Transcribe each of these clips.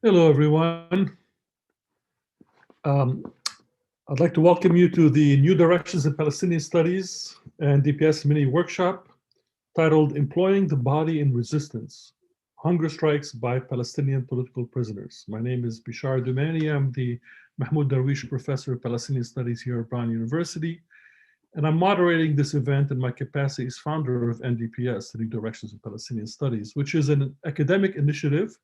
Hello, everyone. I'd like to welcome you to the New Directions in Palestinian Studies and DPS mini workshop titled Employing the Body in Resistance, Hunger Strikes by Palestinian Political Prisoners. My name is Bishar Dumani. I'm the Mahmoud Darwish Professor of Palestinian Studies here at Brown University, and I'm moderating this event in my capacity as founder of NDPS, the New Directions in Palestinian Studies, which is an academic initiative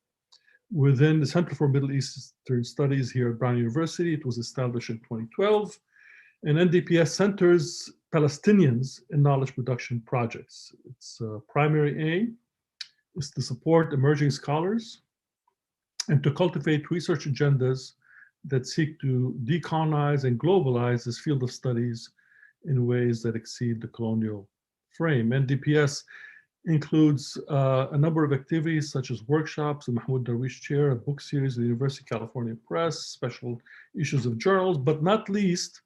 within the Center for Middle Eastern Studies here at Brown University. It was established in 2012, and NDPS centers Palestinians in knowledge production projects. Its primary aim is to support emerging scholars and to cultivate research agendas that seek to decolonize and globalize this field of studies in ways that exceed the colonial frame. NDPS includes a number of activities such as workshops, the Mahmoud Darwish Chair, a book series at the University of California Press, special issues of journals, but not least,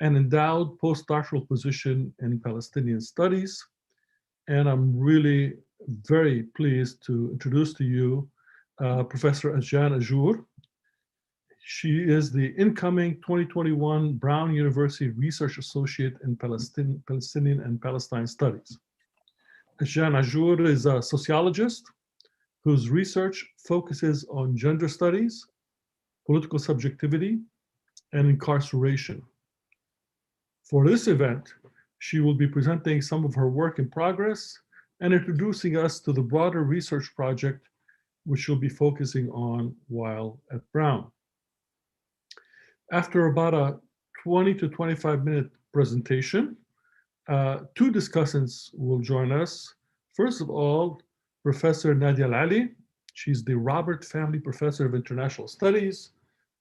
an endowed postdoctoral position in Palestinian studies. And I'm really very pleased to introduce to you Professor Ashjan Ajour. She is the incoming 2021 Brown University Research Associate in Palestinian and Palestine Studies. Ashjan Ajour is a sociologist whose research focuses on gender studies, political subjectivity, and incarceration. For this event, she will be presenting some of her work in progress and introducing us to the broader research project which she'll be focusing on while at Brown. After about a 20 to 25-minute presentation, two discussants will join us. First of all, Professor Nadia Al-Ali. She's the Robert Family Professor of International Studies,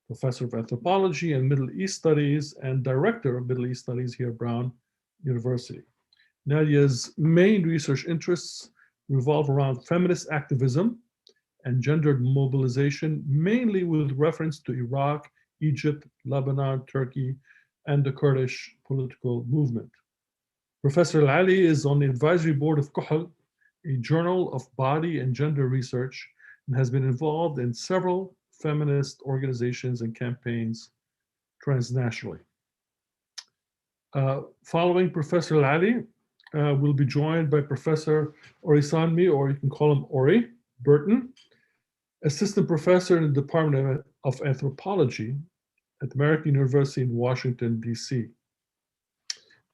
Professor of Anthropology and Middle East Studies, and Director of Middle East Studies here at Brown University. Nadia's main research interests revolve around feminist activism and gendered mobilization, mainly with reference to Iraq, Egypt, Lebanon, Turkey, and the Kurdish political movement. Professor Al-Ali is on the advisory board of Kuhl, a journal of body and gender research, and has been involved in several feminist organizations and campaigns transnationally. Following Professor Al-Ali, we'll be joined by Professor Ori Sanmi, or you can call him Ori Burton, assistant professor in the Department of Anthropology at American University in Washington, D.C.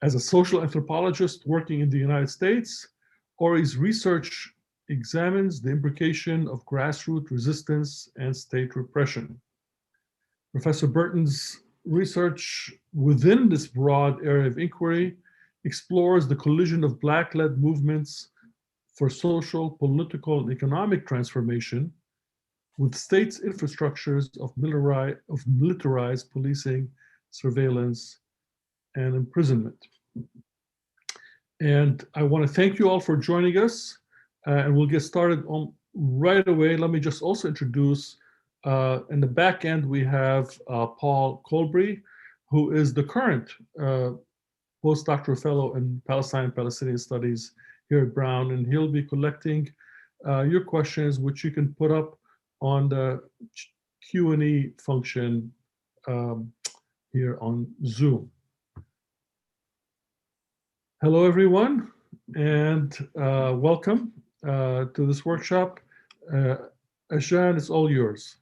As a social anthropologist working in the United States, Ori's research examines the imbrication of grassroots resistance and state repression. Professor Burton's research within this broad area of inquiry explores the collision of Black-led movements for social, political, and economic transformation with states' infrastructures of militarized policing, surveillance, and imprisonment. And I want to thank you all for joining us, and we'll get started on right away. Let me just also introduce, in the back end, we have Paul Colbury, who is the current postdoctoral fellow in Palestine and Palestinian Studies here at Brown, and he'll be collecting your questions, which you can put up on the Q&A function here on Zoom. Hello, everyone, and welcome to this workshop. Ashjan, it's all yours.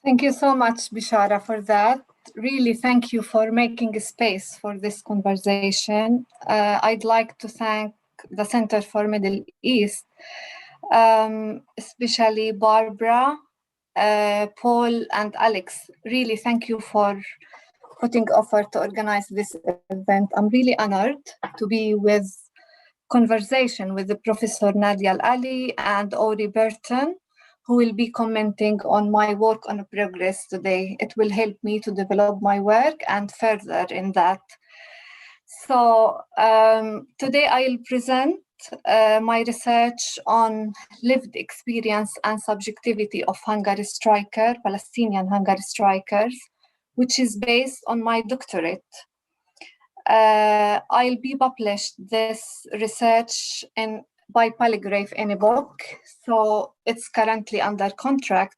Thank you so much, Bishara, for that. Really, thank you for making a space for this conversation. I'd like to thank the Center for Middle East, especially Barbara, Paul, and Alex. Really, thank you for putting effort to organize this event. I'm really honored to be with conversation with the Professor Nadia Al-Ali and Ori Burton, who will be commenting on my work on progress today. It will help me to develop my work and further in that. So today I'll present my research on lived experience and subjectivity of hunger striker, Palestinian hunger strikers, which is based on my doctorate. I'll be published this research in by Polygraph in a book. So it's currently under contract.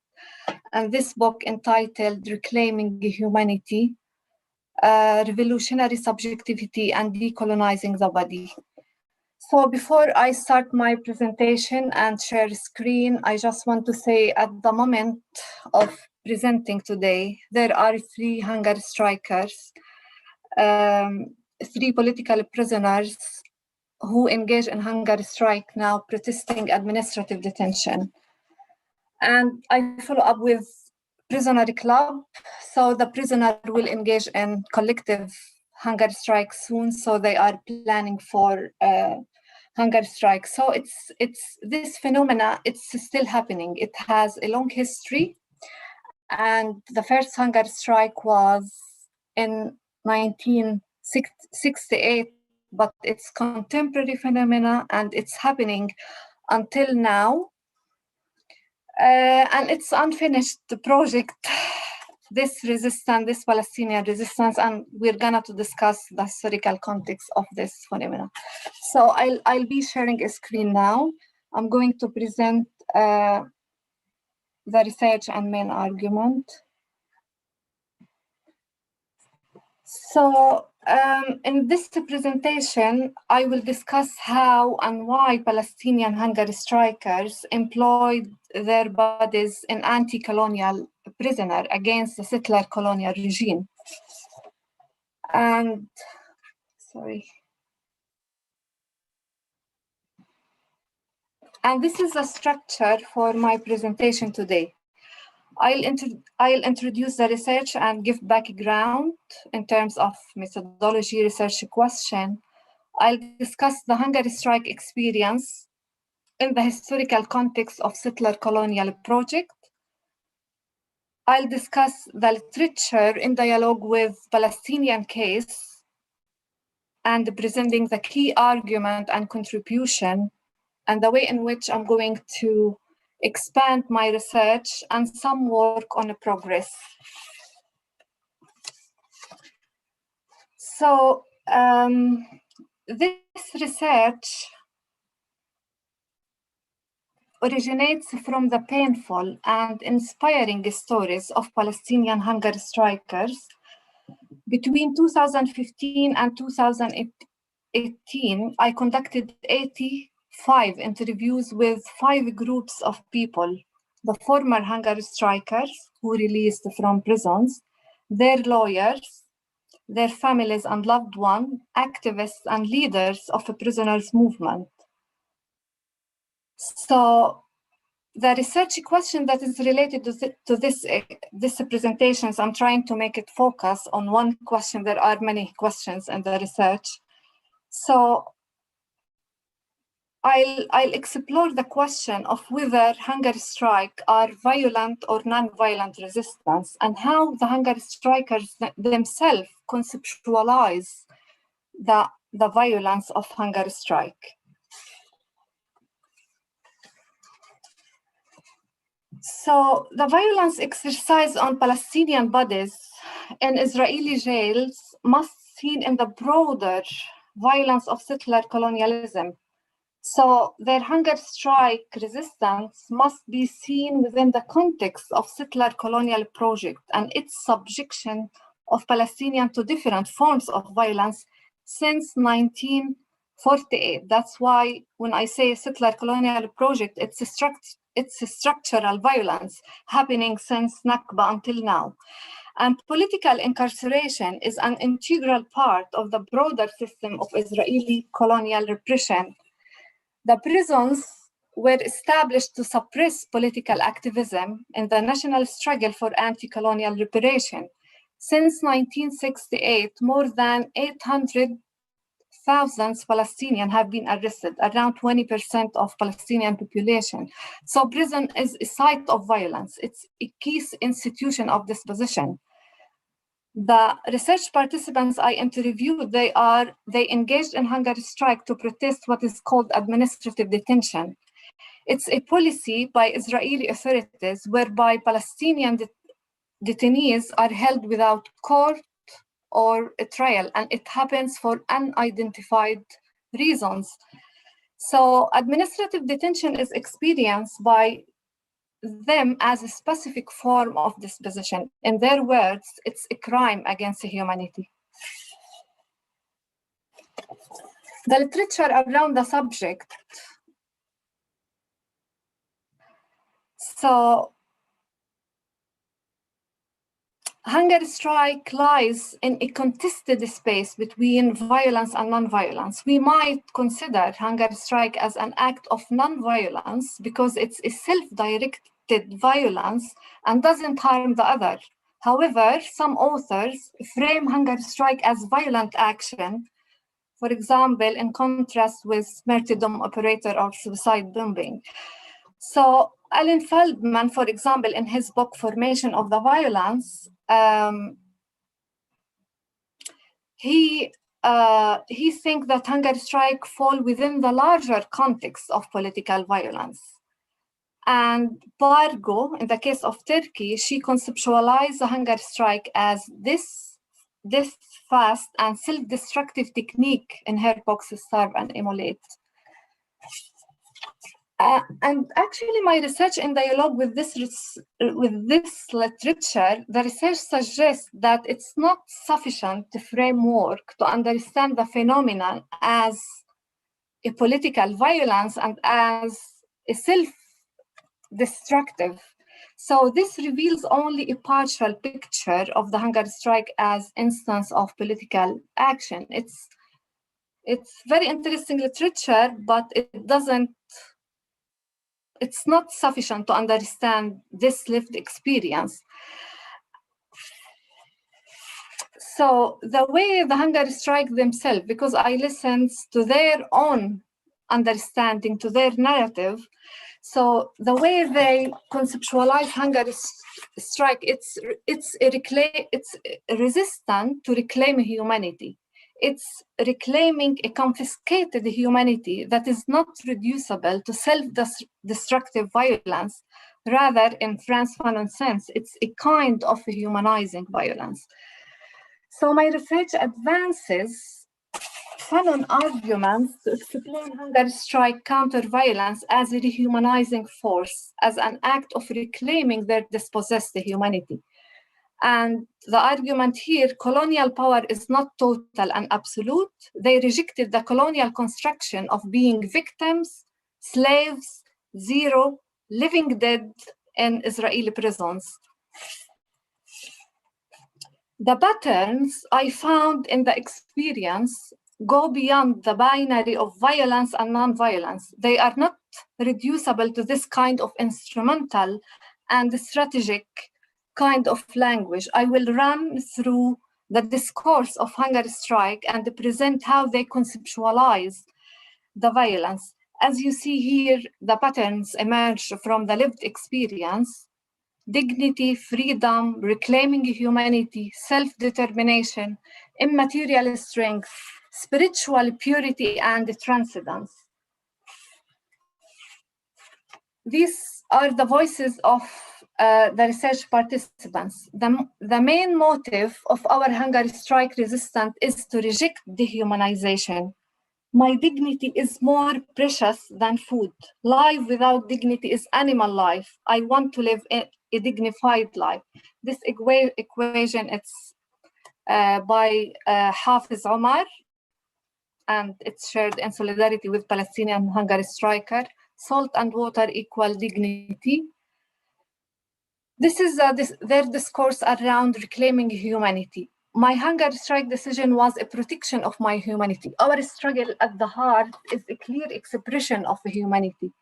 And this book entitled Reclaiming Humanity, Revolutionary Subjectivity and Decolonizing the Body. So before I start my presentation and share screen, I just want to say at the moment of presenting today, there are 3 hunger strikers, 3 political prisoners who engage in hunger strike now, protesting administrative detention. And I follow up with prisoner club. So the prisoner will engage in collective hunger strike soon. So they are planning for hunger strike. So it's this phenomena, it's still happening. It has a long history. And the first hunger strike was in 1968, but it's contemporary phenomena and it's happening until now. And it's unfinished project, this resistance, this Palestinian resistance, and we're gonna to discuss the historical context of this phenomena. So I'll be sharing a screen now. I'm going to present the research and main argument. So in this presentation, I will discuss how and why Palestinian hunger strikers employed their bodies in anti-colonial prisoner against the settler colonial regime. And, And this is the structure for my presentation today. I'll introduce the research and give background in terms of methodology, research question. I'll discuss the hunger strike experience in the historical context of settler colonial project. I'll discuss the literature in dialogue with Palestinian case and presenting the key argument and contribution and the way in which I'm going to expand my research and some work on progress. So this research originates from the painful and inspiring stories of Palestinian hunger strikers. Between 2015 and 2018, I conducted 85 interviews with 5 groups of people, the former hunger strikers who released from prisons, their lawyers, their families and loved ones, activists and leaders of the prisoners' movement. So the research question that is related to this presentations, I'm trying to make it focus on one question. There are many questions in the research. So I'll explore the question of whether hunger strike are violent or non-violent resistance and how the hunger strikers themselves conceptualize the violence of hunger strike. So the violence exercised on Palestinian bodies in Israeli jails must be seen in the broader violence of settler colonialism. So their hunger strike resistance must be seen within the context of settler colonial project and its subjection of Palestinians to different forms of violence since 1948. That's why when I say settler colonial project, it's a structural violence happening since Nakba until now. And political incarceration is an integral part of the broader system of Israeli colonial repression. The prisons were established to suppress political activism in the national struggle for anti-colonial reparation. Since 1968, more than 800,000 Palestinians have been arrested, around 20% of Palestinian population. So prison is a site of violence. It's a key institution of disposition. The research participants I interviewed, they engaged in hunger strike to protest what is called administrative detention. It's a policy by Israeli authorities whereby Palestinian detainees are held without court or a trial, and it happens for unidentified reasons. So administrative detention is experienced by them as a specific form of disposition. In their words, it's a crime against humanity. The literature around the subject. So hunger strike lies in a contested space between violence and non-violence. We might consider hunger strike as an act of non-violence because it's a self-directed violence and doesn't harm the other. However, some authors frame hunger strike as violent action, for example, in contrast with martyrdom operator or suicide bombing. So Alan Feldman, for example, in his book, Formation of the Violence, he thinks that hunger strike fall within the larger context of political violence. And Bargo, in the case of Turkey, she conceptualized the hunger strike as this fast and self-destructive technique in her books Starve and Immolate. And actually, my research in dialogue with this literature, the research suggests that it's not sufficient framework to understand the phenomenon as a political violence and as a self-destructive. So this reveals only a partial picture of the hunger strike as instance of political action. It's very interesting literature, but it's not sufficient to understand this lived experience. So the way the hunger strike themselves, because I listened to their own understanding, to their narrative, so the way they conceptualize hunger strike, it's resistant to reclaim humanity. It's reclaiming a confiscated humanity that is not reducible to self-destructive violence. Rather, in Franz Fanon's sense, it's a kind of humanizing violence. So my research advances Fanon arguments to explain hunger strike counter-violence as a rehumanizing force, as an act of reclaiming their dispossessed humanity. And the argument here, colonial power is not total and absolute. They rejected the colonial construction of being victims, slaves, zero, living dead in Israeli prisons. The patterns I found in the experience go beyond the binary of violence and non-violence. They are not reducible to this kind of instrumental and strategic kind of language. I will run through the discourse of hunger strike and present how they conceptualize the violence. As you see here, the patterns emerge from the lived experience: dignity, freedom, reclaiming humanity, self-determination, immaterial strength, spiritual purity, and transcendence. These are the voices of the research participants. The main motive of our hunger strike resistance is to reject dehumanization. My dignity is more precious than food. Life without dignity is animal life. I want to live a dignified life. This equation, it's by Hafiz Omar, and it's shared in solidarity with Palestinian hunger striker. Salt and water equal dignity. This is their discourse around reclaiming humanity. My hunger strike decision was a protection of my humanity. Our struggle at the heart is a clear expression of humanity.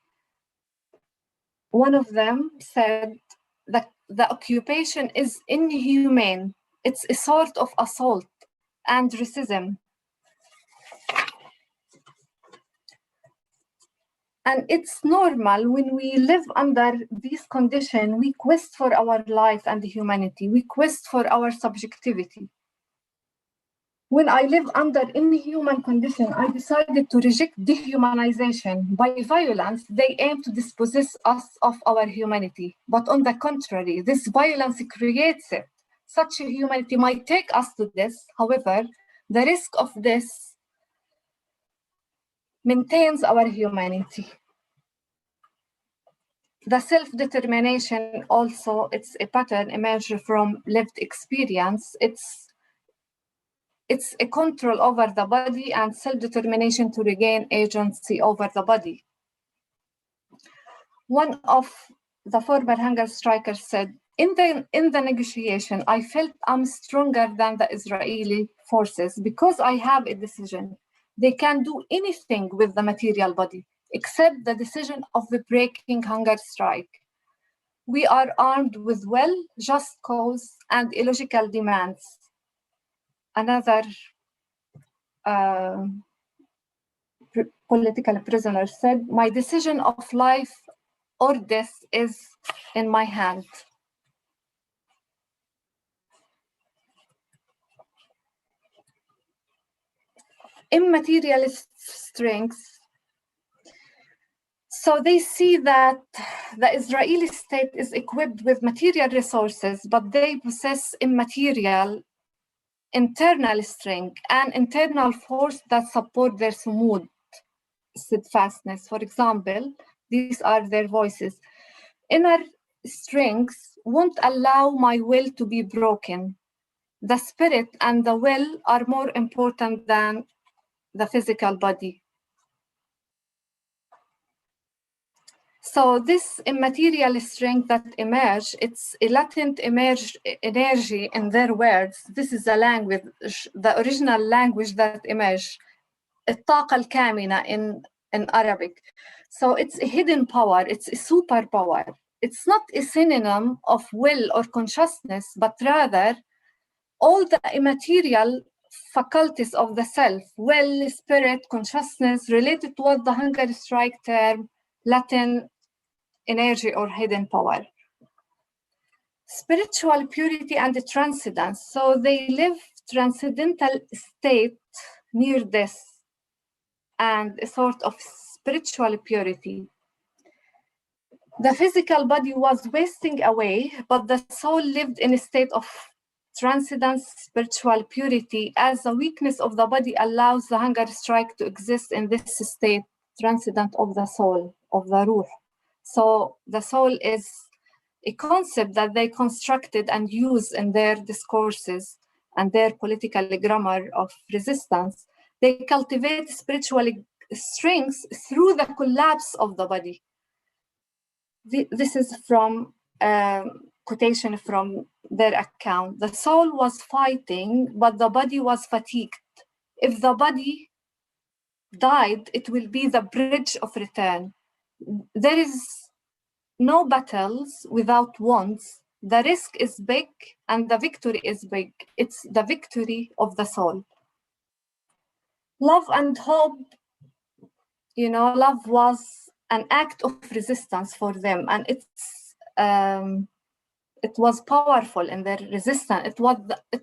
One of them said that the occupation is inhumane. It's a sort of assault and racism. And it's normal when we live under these conditions, we quest for our life and humanity. We quest for our subjectivity. When I live under inhuman conditions, I decided to reject dehumanization. By violence, they aim to dispossess us of our humanity. But on the contrary, this violence creates it. Such a humanity might take us to this. However, the risk of this maintains our humanity. The self-determination also, it's a pattern emerged from lived experience. It's a control over the body and self-determination to regain agency over the body. One of the former hunger strikers said, in the negotiation, I felt I'm stronger than the Israeli forces because I have a decision. They can do anything with the material body, except the decision of the breaking hunger strike. We are armed with will, just cause, and illogical demands. Another political prisoner said, my decision of life or death is in my hand. Immaterialist strengths. So they see that the Israeli state is equipped with material resources, but they possess immaterial internal strength and internal force that support their sumud, steadfastness. For example, these are their voices. Inner strengths won't allow my will to be broken. The spirit and the will are more important than the physical body. So this immaterial strength that emerge, it's a latent energy in their words. This is the language, the original language that emerged, الطاقة الكامنة in Arabic. So it's a hidden power, it's a superpower. It's not a synonym of will or consciousness, but rather all the immaterial faculties of the self, will, spirit, consciousness, related to what the hunger strike term, latent energy or hidden power. Spiritual purity and transcendence. So they live transcendental state near death and a sort of spiritual purity. The physical body was wasting away, but the soul lived in a state of transcendence, spiritual purity, as the weakness of the body allows the hunger strike to exist in this state, transcendent of the soul, of the ruh. So the soul is a concept that they constructed and use in their discourses and their political grammar of resistance. They cultivate spiritual strengths through the collapse of the body. This is from quotation from their account. The soul was fighting, but the body was fatigued. If the body died, it will be the bridge of return. There is no battles without wants. The risk is big and the victory is big. It's the victory of the soul. Love and hope, love was an act of resistance for them, and it was powerful in their resistance. It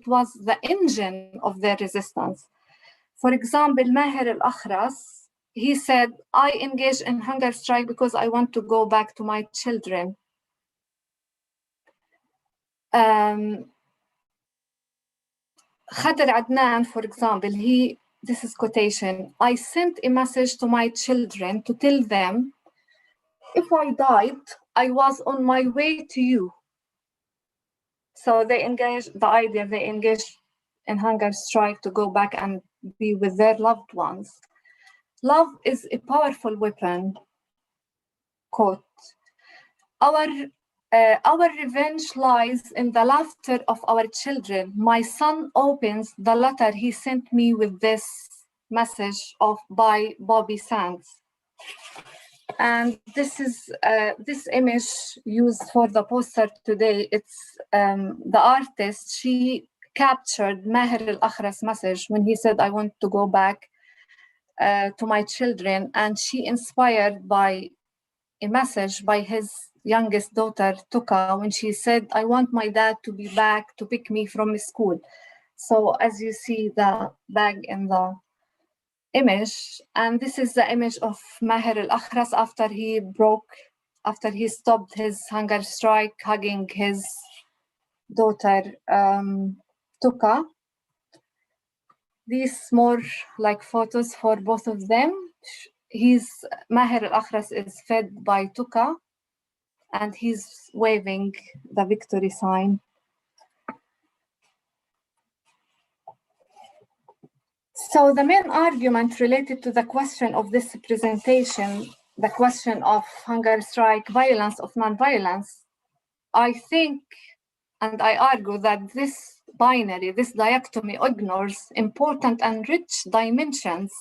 was the engine of their resistance. For example, Maher al-Akhras, he said, I engage in hunger strike because I want to go back to my children. Khadr Adnan, for example, this is quotation, I sent a message to my children to tell them, if I died, I was on my way to you. So they engaged in hunger strike to go back and be with their loved ones. Love is a powerful weapon, quote. Our revenge lies in the laughter of our children. My son opens the letter he sent me with this message by Bobby Sands. And this is this image used for the poster today. It's the artist, she captured Maher al-Akhras' message when he said, I want to go back to my children. And she inspired by a message by his youngest daughter, Tuka, when she said, I want my dad to be back to pick me from school. So as you see the bag in the image, and this is the image of Maher al-Akhras after he stopped his hunger strike, hugging his daughter, Tuka. These more like photos for both of them. Maher al-Akhras is fed by Tuka, and he's waving the victory sign. So the main argument related to the question of this presentation, the question of hunger strike, violence of non-violence, I think, and I argue that this binary, this dichotomy ignores important and rich dimensions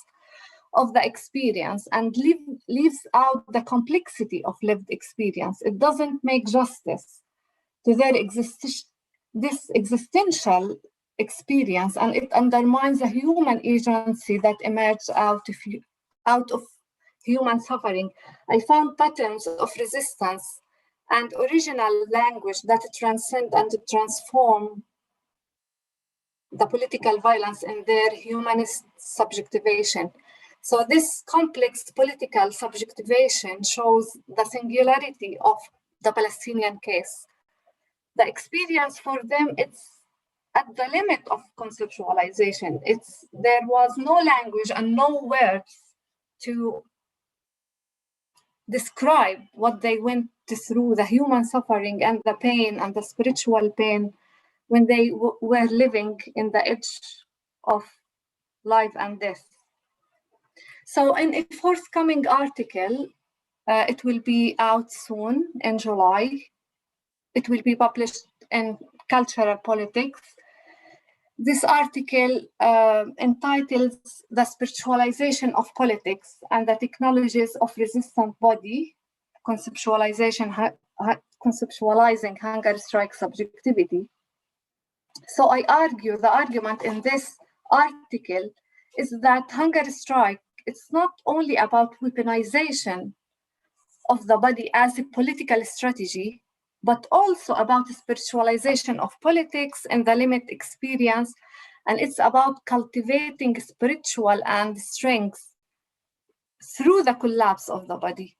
of the experience and leaves out the complexity of lived experience. It doesn't make justice to their this existential experience, and it undermines the human agency that emerged out of human suffering. I found patterns of resistance and original language that transcend and transform the political violence in their humanist subjectivation. So this complex political subjectivation shows the singularity of the Palestinian case. The experience for them, it's at the limit of conceptualization. There was no language and no words to describe what they went through, the human suffering and the pain and the spiritual pain when they were living in the edge of life and death. So in a forthcoming article, it will be out soon in July. It will be published in Cultural Politics. This article entitles The Spiritualization of Politics and the Technologies of Resistant Body, Conceptualizing Hunger Strike Subjectivity. So I argue, the argument in this article is that hunger strike, it's not only about weaponization of the body as a political strategy, but also about spiritualization of politics and the limit experience. And it's about cultivating spiritual and strength through the collapse of the body.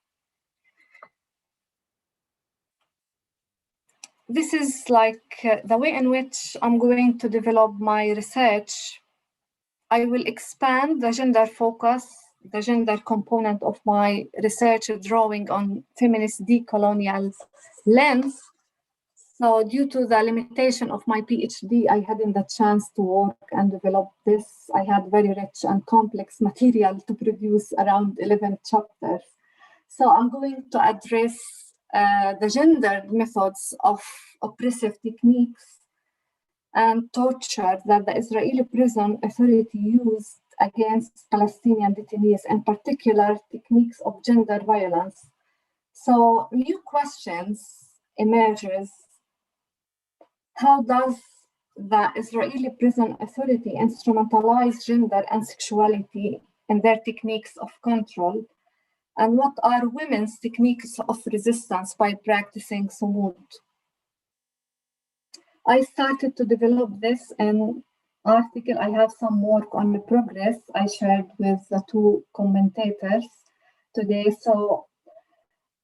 This is like the way in which I'm going to develop my research. I will expand the gender focus, the gender component of my research, drawing on feminist decolonial lens. So due to the limitation of my PhD, I hadn't the chance to work and develop this. I had very rich and complex material to produce, around 11 chapters. So I'm going to address the gendered methods of oppressive techniques and torture that the Israeli prison authority used against Palestinian detainees, in particular techniques of gender violence. So new questions emerges. How does the Israeli prison authority instrumentalize gender and sexuality in their techniques of control? And what are women's techniques of resistance by practicing sumud? I started to develop this in article. I have some work on the progress I shared with the two commentators today. So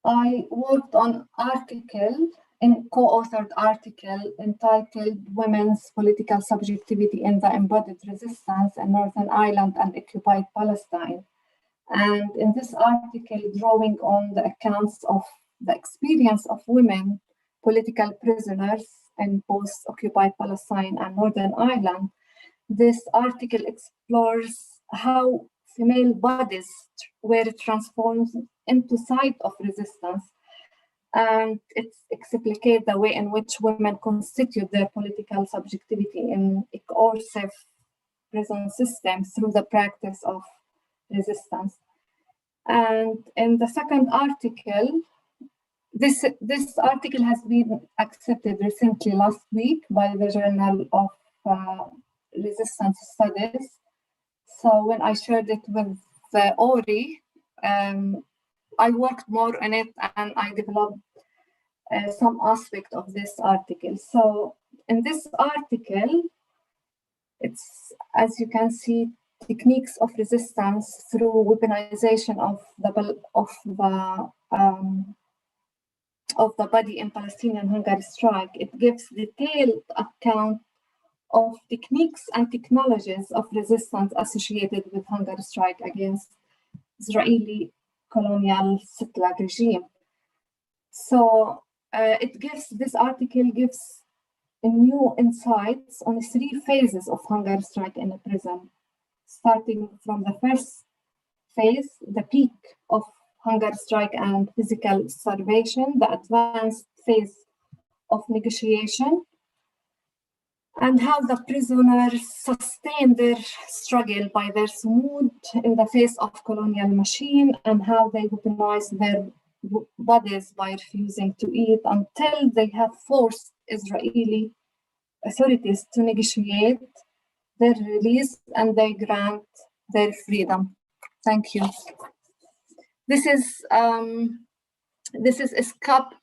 I worked on co-authored article entitled Women's Political Subjectivity in the Embodied Resistance in Northern Ireland and Occupied Palestine. And in this article, drawing on the accounts of the experience of women, political prisoners in post-occupied Palestine and Northern Ireland, this article explores how female bodies were transformed into site of resistance, and it explicates the way in which women constitute their political subjectivity in a coercive prison system through the practice of resistance. And in the second article, this article has been accepted recently last week by the Journal of Resistance Studies. So when I shared it with Ori, I worked more on it and I developed some aspect of this article. So in this article, it's, as you can see, techniques of resistance through weaponization of the body in Palestinian hunger strike. It gives detailed account of techniques and technologies of resistance associated with hunger strike against Israeli colonial settler regime. So this article gives new insights on 3 phases of hunger strike in a prison, starting from the first phase, the peak of hunger strike and physical starvation, the advanced phase of negotiation, and how the prisoners sustain their struggle by their mood in the face of colonial machine, and how they weaponize their bodies by refusing to eat until they have forced Israeli authorities to negotiate their release and they grant their freedom. Thank you. This is a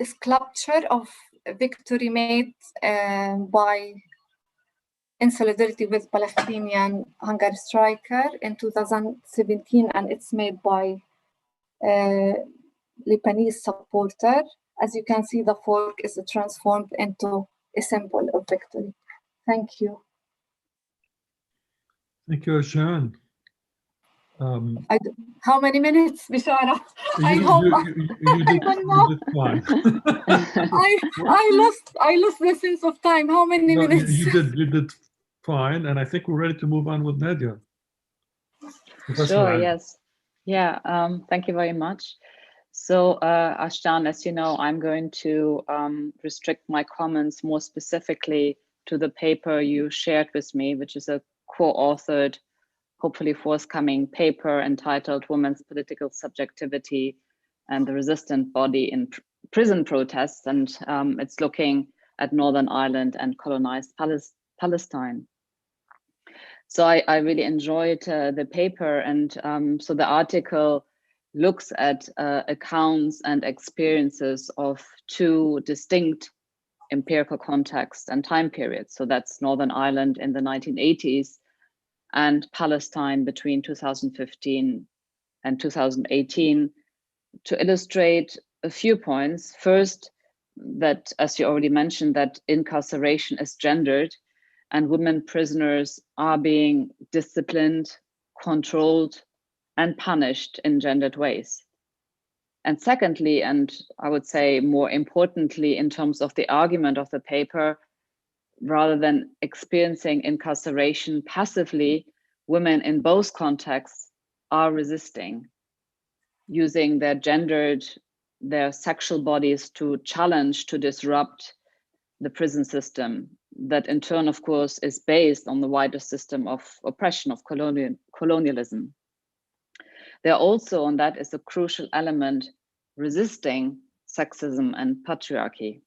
sculpture of a victory made in solidarity with Palestinian hunger striker in 2017, and it's made by Lebanese supporter. As you can see, the fork is transformed into a symbol of victory. Thank you. Thank you, Ashjan. How many minutes, Bishara? I did fine. I lost the sense of time. How many minutes? You did fine, and I think we're ready to move on with Nadia. Sure, yes. Yeah, thank you very much. So, Ashjan, as you know, I'm going to restrict my comments more specifically to the paper you shared with me, which is a co-authored, hopefully forthcoming paper entitled Women's Political Subjectivity and the Resistant Body in Prison Protests. And it's looking at Northern Ireland and colonized Palestine. So I really enjoyed the paper. And so the article looks at accounts and experiences of 2 distinct empirical contexts and time periods. So that's Northern Ireland in the 1980s and Palestine between 2015 and 2018 to illustrate a few points. First, that, as you already mentioned, that incarceration is gendered and women prisoners are being disciplined, controlled, and punished in gendered ways. And secondly, and I would say more importantly, in terms of the argument of the paper, rather than experiencing incarceration passively, women in both contexts are resisting, using their sexual bodies to challenge, to disrupt the prison system that in turn, of course, is based on the wider system of oppression, of colonialism. There also, and that is a crucial element, resisting sexism and patriarchy.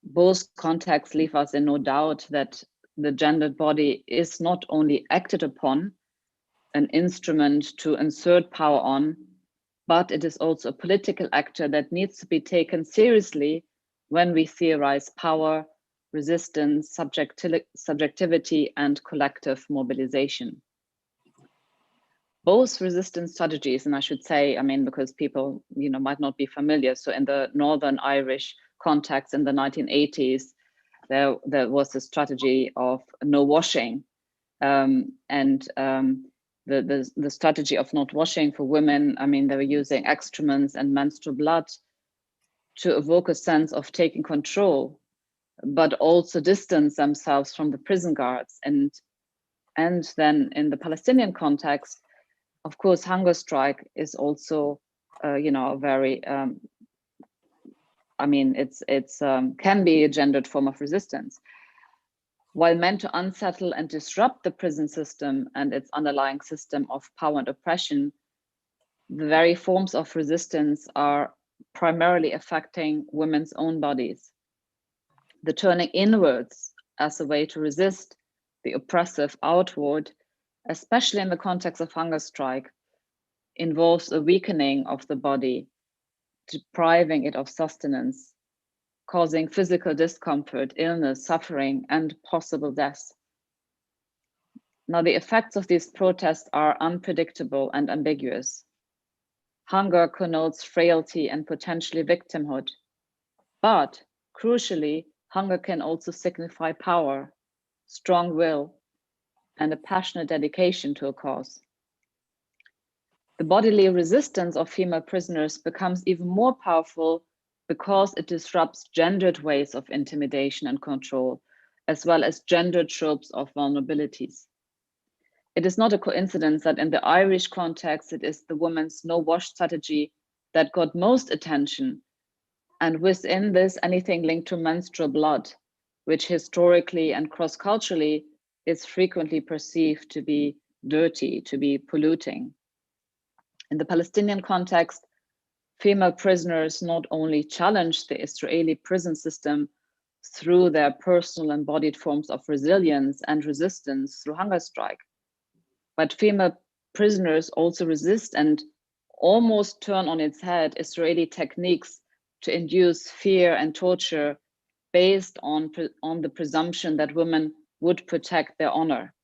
Both contexts leave us in no doubt that the gendered body is not only acted upon, an instrument to insert power on, but it is also a political actor that needs to be taken seriously when we theorize power, resistance, subjectivity, and collective mobilization. Both resistance strategies, and I should say, I mean, because people, might not be familiar. So in the Northern Irish context in the 1980s, there was a strategy of no washing, the strategy of not washing for women. I mean, they were using excrements and menstrual blood to evoke a sense of taking control, but also distance themselves from the prison guards. And then in the Palestinian context, of course, hunger strike is also, a very, can be a gendered form of resistance. While meant to unsettle and disrupt the prison system and its underlying system of power and oppression, the very forms of resistance are primarily affecting women's own bodies. The turning inwards as a way to resist the oppressive outward, especially in the context of hunger strike, involves a weakening of the body, depriving it of sustenance, causing physical discomfort, illness, suffering, and possible death. Now, the effects of these protests are unpredictable and ambiguous. Hunger connotes frailty and potentially victimhood, but crucially, hunger can also signify power, strong will, and a passionate dedication to a cause. The bodily resistance of female prisoners becomes even more powerful because it disrupts gendered ways of intimidation and control, as well as gendered tropes of vulnerabilities. It is not a coincidence that in the Irish context, it is the woman's no-wash strategy that got most attention, and within this, anything linked to menstrual blood, which historically and cross-culturally is frequently perceived to be dirty, to be polluting. In the Palestinian context, female prisoners not only challenged the Israeli prison system through their personal embodied forms of resilience and resistance through hunger strike, but female prisoners also resist and almost turn on its head Israeli techniques to induce fear and torture based on the presumption that women would protect their honor.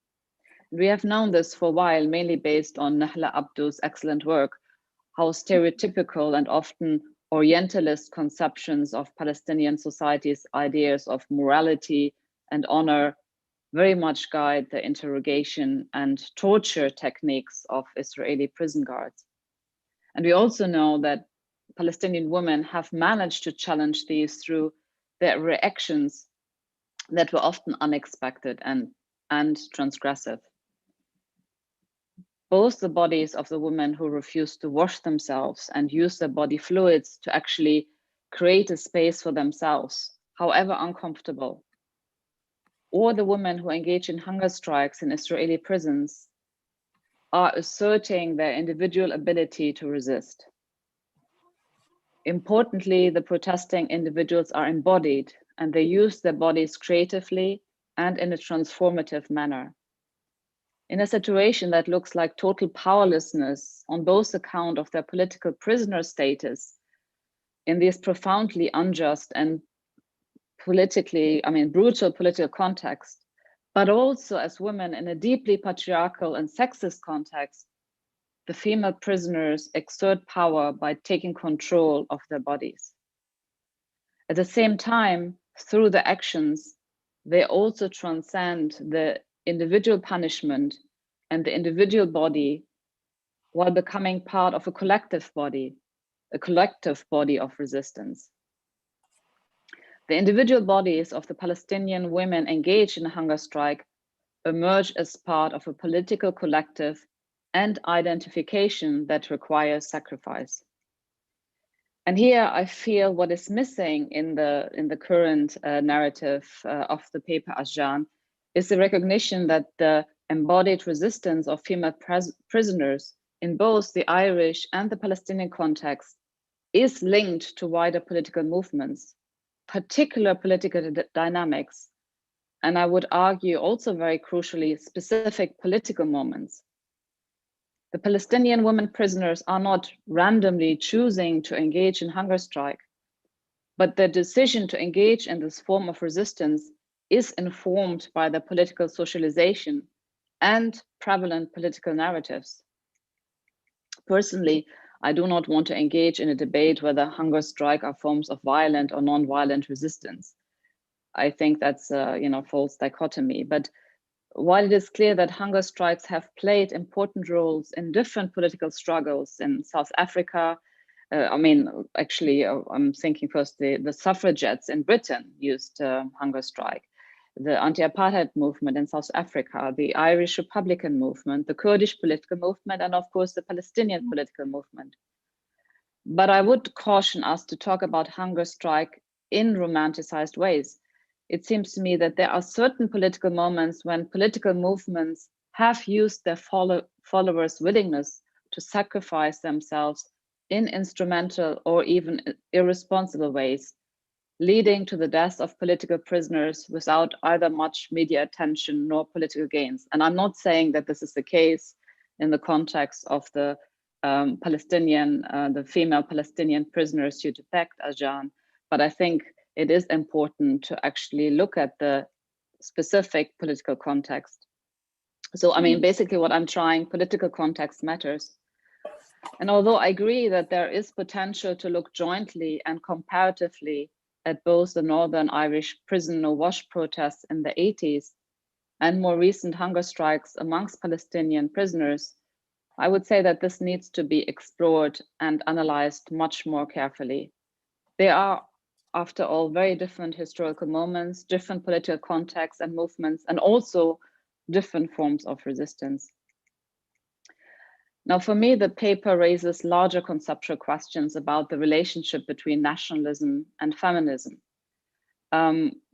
We have known this for a while, mainly based on Nahla Abdou's excellent work, how stereotypical and often Orientalist conceptions of Palestinian society's ideas of morality and honor very much guide the interrogation and torture techniques of Israeli prison guards. And we also know that Palestinian women have managed to challenge these through their reactions that were often unexpected and transgressive. Both the bodies of the women who refused to wash themselves and use their body fluids to actually create a space for themselves, however uncomfortable, or the women who engage in hunger strikes in Israeli prisons are asserting their individual ability to resist. Importantly, the protesting individuals are embodied and they use their bodies creatively and in a transformative manner. In a situation that looks like total powerlessness on both account of their political prisoner status, in this profoundly unjust and brutal political context, but also as women in a deeply patriarchal and sexist context, the female prisoners exert power by taking control of their bodies. At the same time, through the actions, they also transcend the individual punishment and the individual body while becoming part of a collective body of resistance. The individual bodies of the Palestinian women engaged in a hunger strike emerge as part of a political collective and identification that requires sacrifice. And here I feel what is missing in the current narrative of the paper Ashjan is the recognition that the embodied resistance of female prisoners in both the Irish and the Palestinian context is linked to wider political movements, particular political dynamics, and I would argue also very crucially specific political moments. The Palestinian women prisoners are not randomly choosing to engage in hunger strike, but the decision to engage in this form of resistance is informed by the political socialization and prevalent political narratives. Personally, I do not want to engage in a debate whether hunger strike are forms of violent or non-violent resistance. I think that's a false dichotomy. But while it is clear that hunger strikes have played important roles in different political struggles in South Africa, I'm thinking first the suffragettes in Britain used hunger strike, the anti-apartheid movement in South Africa, the Irish Republican movement, the Kurdish political movement, and of course the Palestinian political movement. But I would caution us to talk about hunger strike in romanticized ways. It seems to me that there are certain political moments when political movements have used their followers' willingness to sacrifice themselves in instrumental or even irresponsible ways, leading to the death of political prisoners without either much media attention nor political gains. And I'm not saying that this is the case in the context of the the female Palestinian prisoners you depict, Ashjan, but I think it is important to actually look at the specific political context. So, basically what I'm trying, political context matters. And although I agree that there is potential to look jointly and comparatively at both the Northern Irish prison no wash protests in the 80s and more recent hunger strikes amongst Palestinian prisoners, I would say that this needs to be explored and analyzed much more carefully. There are, after all, very different historical moments, different political contexts and movements, and also different forms of resistance. Now, for me, the paper raises larger conceptual questions about the relationship between nationalism and feminism.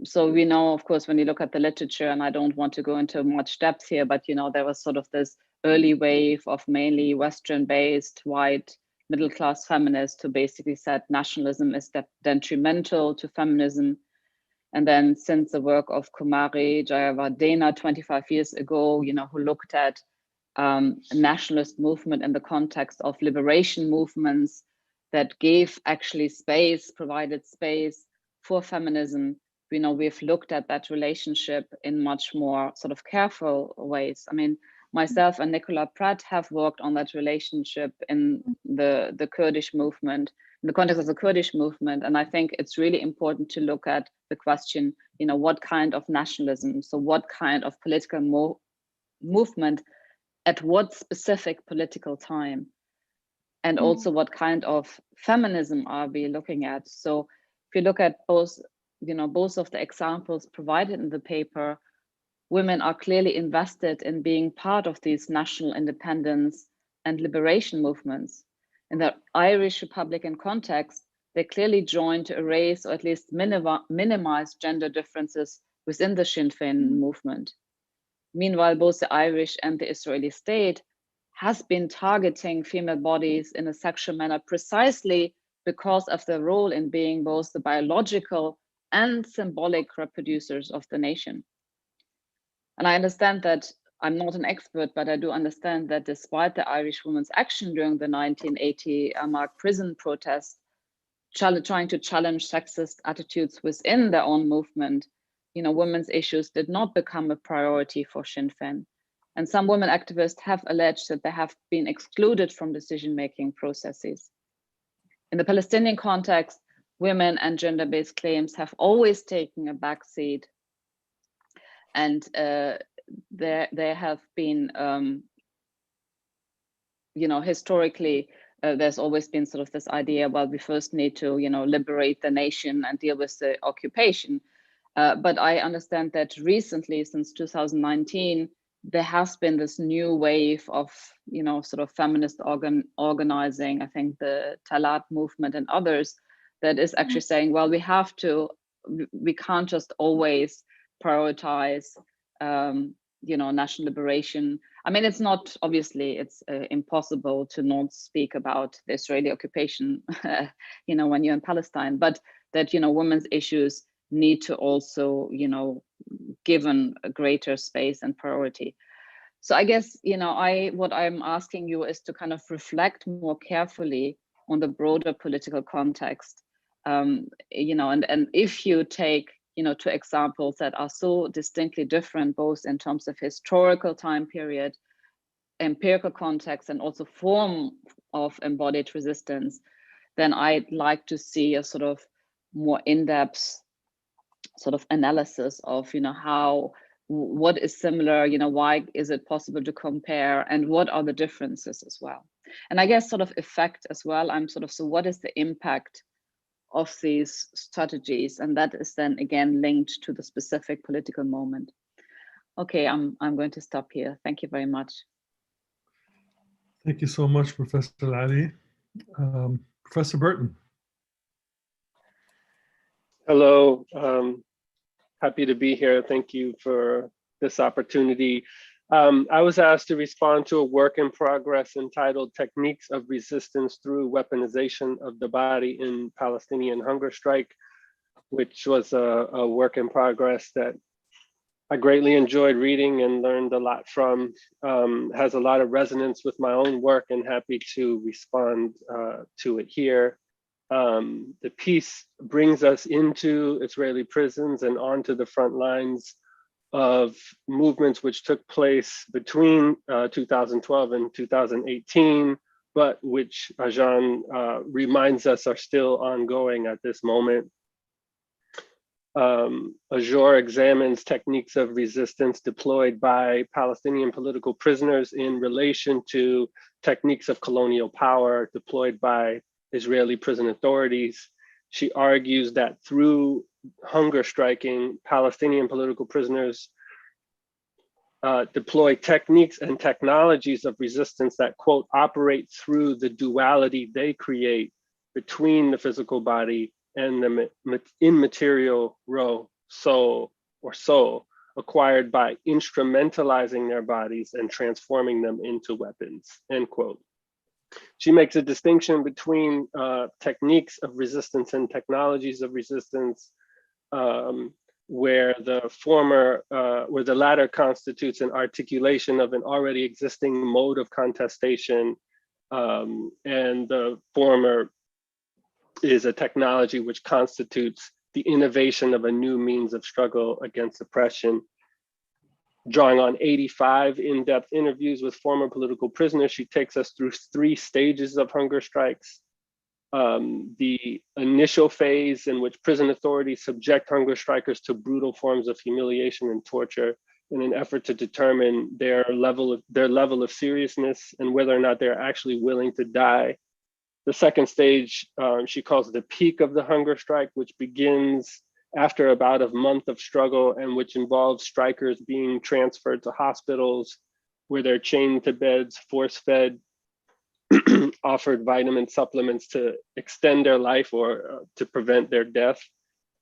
So we know, of course, when you look at the literature, and I don't want to go into much depth here, but there was sort of this early wave of mainly Western-based, white, middle-class feminists who basically said nationalism is detrimental to feminism. And then since the work of Kumari Jayawardena 25 years ago, who looked at nationalist movement in the context of liberation movements that gave actually space, provided space for feminism, we've looked at that relationship in much more sort of careful ways. I mean, myself and Nicola Pratt have worked on that relationship in the Kurdish movement, in the context of the Kurdish movement. And I think it's really important to look at the question, what kind of nationalism, so what kind of political movement at what specific political time, and also what kind of feminism are we looking at? So if you look at both of the examples provided in the paper, women are clearly invested in being part of these national independence and liberation movements. In the Irish Republican context, they clearly joined to erase or at least minimize gender differences within the Sinn Féin movement. Meanwhile, both the Irish and the Israeli state has been targeting female bodies in a sexual manner precisely because of their role in being both the biological and symbolic reproducers of the nation. And I understand that I'm not an expert, but I do understand that despite the Irish women's action during the 1980 Armagh prison protests, trying to challenge sexist attitudes within their own movement, women's issues did not become a priority for Sinn Féin. And some women activists have alleged that they have been excluded from decision-making processes. In the Palestinian context, women and gender-based claims have always taken a backseat. And there have been, historically, there's always been sort of this idea, well, we first need to, liberate the nation and deal with the occupation. But I understand that recently, since 2019, there has been this new wave of, sort of feminist organizing, I think the Talat movement and others, that is actually saying, well, we can't just always prioritize, national liberation. I mean, it's not, obviously, it's impossible to not speak about the Israeli occupation, when you're in Palestine, but that, women's issues need to also, given a greater space and priority. So I guess, what I'm asking you is to kind of reflect more carefully on the broader political context, and if you take, two examples that are so distinctly different, both in terms of historical time period, empirical context, and also form of embodied resistance, then I'd like to see a sort of more in-depth sort of analysis of, what is similar, why is it possible to compare, and what are the differences as well. And I guess sort of effect as well, so what is the impact of these strategies? And that is then again linked to the specific political moment. Okay, I'm going to stop here. Thank you very much. Thank you so much, Professor Ali. Professor Burton. Hello, happy to be here. Thank you for this opportunity. I was asked to respond to a work in progress entitled Techniques of Resistance Through Weaponization of the Body in Palestinian Hunger Strike, which was a work in progress that I greatly enjoyed reading and learned a lot from. Has a lot of resonance with my own work, and happy to respond to it here. The piece brings us into Israeli prisons and onto the front lines of movements which took place between 2012 and 2018, but which Ashjan reminds us are still ongoing at this moment. Ajour examines techniques of resistance deployed by Palestinian political prisoners in relation to techniques of colonial power deployed by Israeli prison authorities. She argues that through hunger striking, Palestinian political prisoners deploy techniques and technologies of resistance that, quote, operate through the duality they create between the physical body and the immaterial soul acquired by instrumentalizing their bodies and transforming them into weapons, end quote. She makes a distinction between techniques of resistance and technologies of resistance, where the latter constitutes an articulation of an already existing mode of contestation, and the former is a technology which constitutes the innovation of a new means of struggle against oppression. Drawing on 85 in-depth interviews with former political prisoners, she takes us through 3 stages of hunger strikes. The initial phase in which prison authorities subject hunger strikers to brutal forms of humiliation and torture in an effort to determine their level of seriousness and whether or not they're actually willing to die. The second stage, she calls the peak of the hunger strike, which begins after about a month of struggle and which involves strikers being transferred to hospitals where they're chained to beds, force-fed, offered vitamin supplements to extend their life or to prevent their death.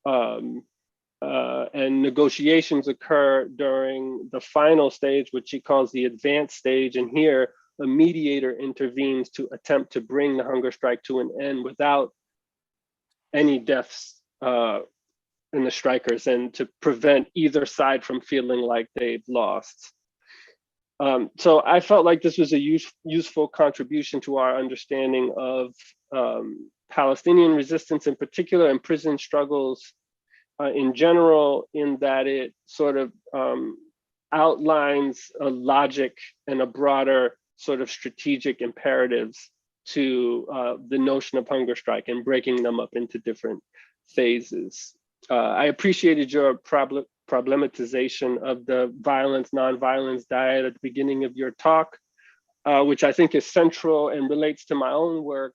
And negotiations occur during the final stage, which she calls the advanced stage. And here, a mediator intervenes to attempt to bring the hunger strike to an end without any deaths in the strikers and to prevent either side from feeling like they've lost. So I felt like this was a useful contribution to our understanding of Palestinian resistance in particular and prison struggles in general, in that it sort of outlines a logic and a broader sort of strategic imperatives to the notion of hunger strike and breaking them up into different phases. I appreciated your problematization of the violence, nonviolence dyad at the beginning of your talk, which I think is central and relates to my own work,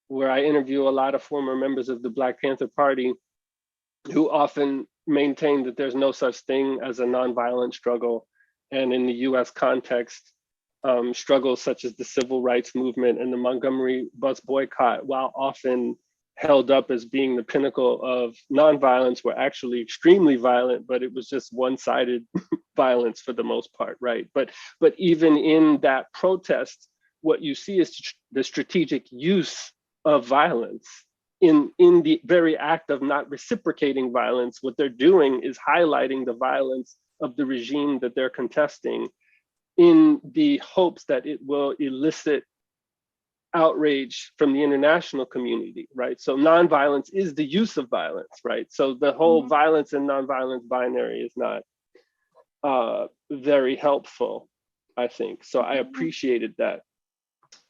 where I interview a lot of former members of the Black Panther Party who often maintain that there's no such thing as a nonviolent struggle. And in the US context, struggles such as the civil rights movement and the Montgomery bus boycott, while often held up as being the pinnacle of nonviolence, were actually extremely violent, but it was just one-sided violence for the most part, right? But even in that protest, what you see is the strategic use of violence. In the very act of not reciprocating violence, what they're doing is highlighting the violence of the regime that they're contesting in the hopes that it will elicit outrage from the international community, right? So nonviolence is the use of violence, right? So the whole violence and nonviolence binary is not very helpful, I think. So I appreciated that.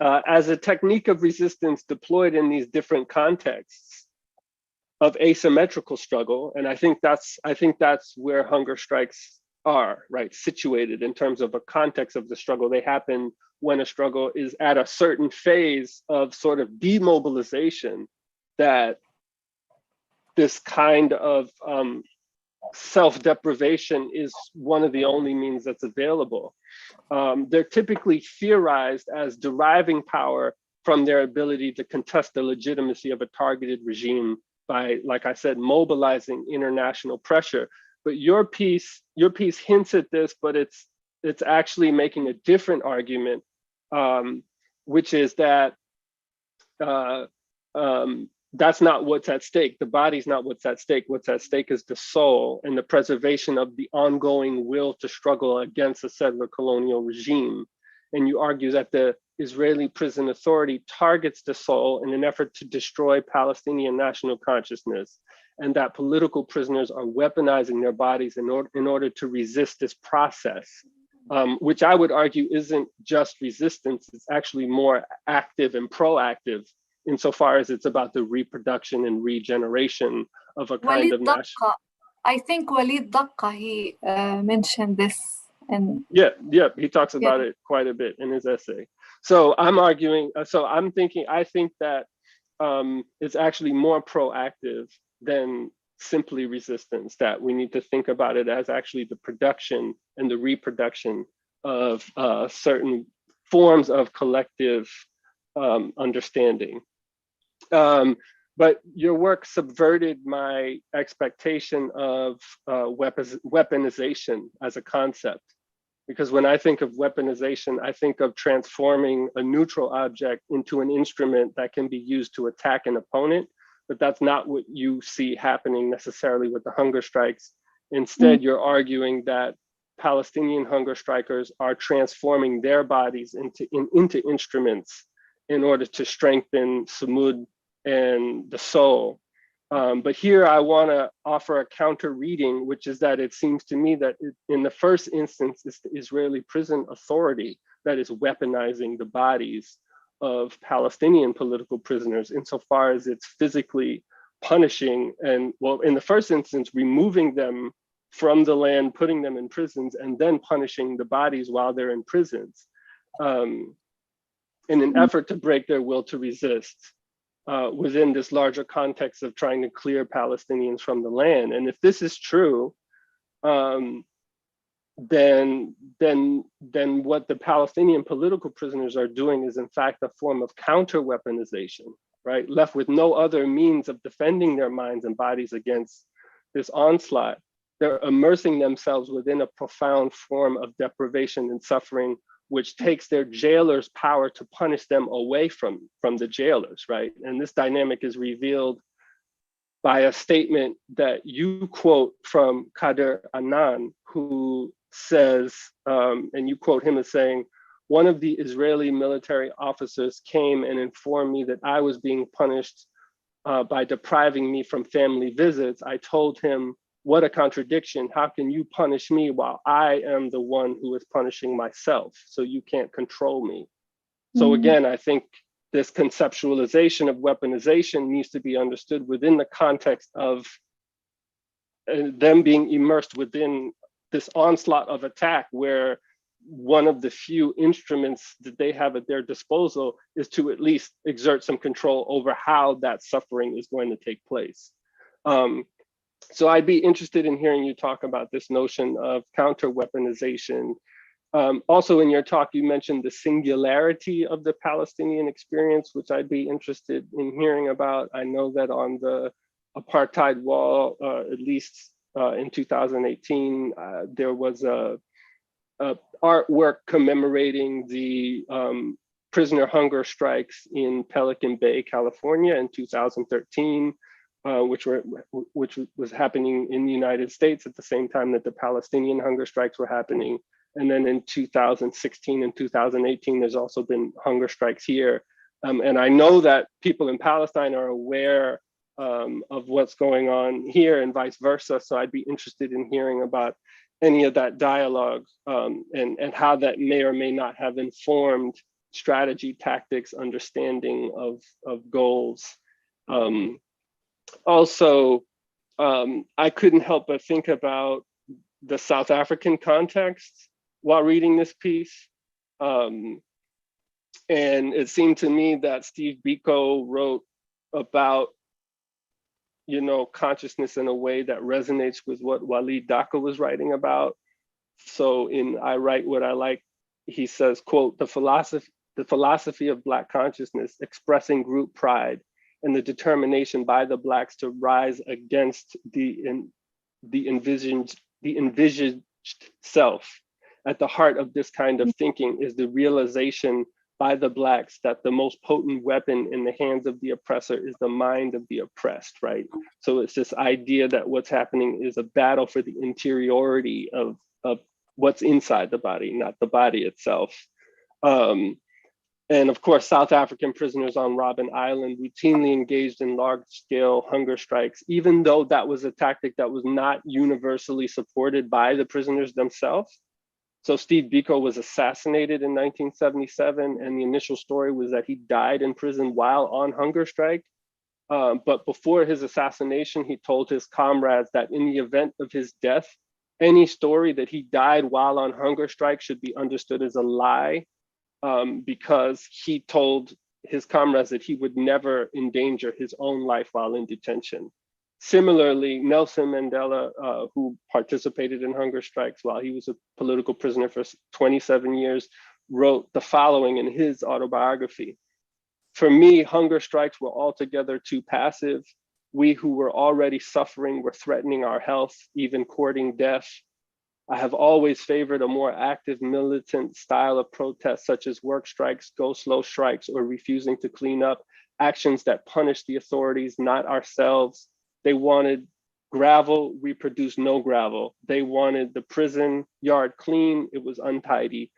As a technique of resistance deployed in these different contexts of asymmetrical struggle, and I think that's where hunger strikes are, right, situated in terms of a context of the struggle. They happen when a struggle is at a certain phase of sort of demobilization, that this kind of self-deprivation is one of the only means that's available. They're typically theorized as deriving power from their ability to contest the legitimacy of a targeted regime by, like I said, mobilizing international pressure. But your piece hints at this, but it's actually making a different argument, which is that that's not what's at stake. The body's not what's at stake. What's at stake is the soul and the preservation of the ongoing will to struggle against a settler colonial regime. And you argue that the Israeli prison authority targets the soul in an effort to destroy Palestinian national consciousness, and that political prisoners are weaponizing their bodies in order to resist this process, which I would argue isn't just resistance, it's actually more active and proactive insofar as it's about the reproduction and regeneration of a kind of national. I think Walid Daqqa, he mentioned this. And yeah, he talks about it quite a bit in his essay. So I'm arguing, I think that it's actually more proactive than simply resistance, that we need to think about it as actually the production and the reproduction of certain forms of collective understanding. But your work subverted my expectation of weaponization as a concept. Because when I think of weaponization, I think of transforming a neutral object into an instrument that can be used to attack an opponent, but that's not what you see happening necessarily with the hunger strikes. Instead, you're arguing that Palestinian hunger strikers are transforming their bodies into instruments in order to strengthen Sumud and the soul. But here I want to offer a counter reading, which is that it seems to me that in the first instance, it's the Israeli prison authority that is weaponizing the bodies of Palestinian political prisoners insofar as it's physically punishing and, well, in the first instance, removing them from the land, putting them in prisons, and then punishing the bodies while they're in prisons in an effort to break their will to resist. Within this larger context of trying to clear Palestinians from the land. And if this is true, then what the Palestinian political prisoners are doing is in fact a form of counter weaponization, right? Left with no other means of defending their minds and bodies against this onslaught. They're immersing themselves within a profound form of deprivation and suffering, which takes their jailers' power to punish them away from the jailers, right? And this dynamic is revealed by a statement that you quote from Kader Anan, who says, and you quote him as saying, one of the Israeli military officers came and informed me that I was being punished by depriving me from family visits. I told him, what a contradiction. How can you punish me while I am the one who is punishing myself? So you can't control me. So again, I think this conceptualization of weaponization needs to be understood within the context of them being immersed within this onslaught of attack, where one of the few instruments that they have at their disposal is to at least exert some control over how that suffering is going to take place. So I'd be interested in hearing you talk about this notion of counter weaponization. Also in your talk, you mentioned the singularity of the Palestinian experience, which I'd be interested in hearing about. I know that on the apartheid wall, at least in 2018, there was a artwork commemorating the prisoner hunger strikes in Pelican Bay, California in 2013. Which was happening in the United States at the same time that the Palestinian hunger strikes were happening. And then in 2016 and 2018, there's also been hunger strikes here. And I know that people in Palestine are aware of what's going on here and vice versa. So I'd be interested in hearing about any of that dialogue and how that may or may not have informed strategy, tactics, understanding of goals. Also, I couldn't help but think about the South African context while reading this piece. And it seemed to me that Steve Biko wrote about, consciousness in a way that resonates with what Walid Daqqa was writing about. So in I Write What I Like, he says, quote, the philosophy of Black consciousness expressing group pride and the determination by the Blacks to rise against the envisaged self. At the heart of this kind of thinking is the realization by the Blacks that the most potent weapon in the hands of the oppressor is the mind of the oppressed, right? So it's this idea that what's happening is a battle for the interiority of what's inside the body, not the body itself. And of course, South African prisoners on Robben Island routinely engaged in large-scale hunger strikes, even though that was a tactic that was not universally supported by the prisoners themselves. So Steve Biko was assassinated in 1977, and the initial story was that he died in prison while on hunger strike. But before his assassination, he told his comrades that in the event of his death, any story that he died while on hunger strike should be understood as a lie, because he told his comrades that he would never endanger his own life while in detention. Similarly, Nelson Mandela, who participated in hunger strikes while he was a political prisoner for 27 years, wrote the following in his autobiography. For me, hunger strikes were altogether too passive. We who were already suffering were threatening our health, even courting death. I have always favored a more active militant style of protest, such as work strikes, go slow strikes, or refusing to clean up, actions that punish the authorities, not ourselves. They wanted gravel, we produced no gravel. They wanted the prison yard clean, it was untidy.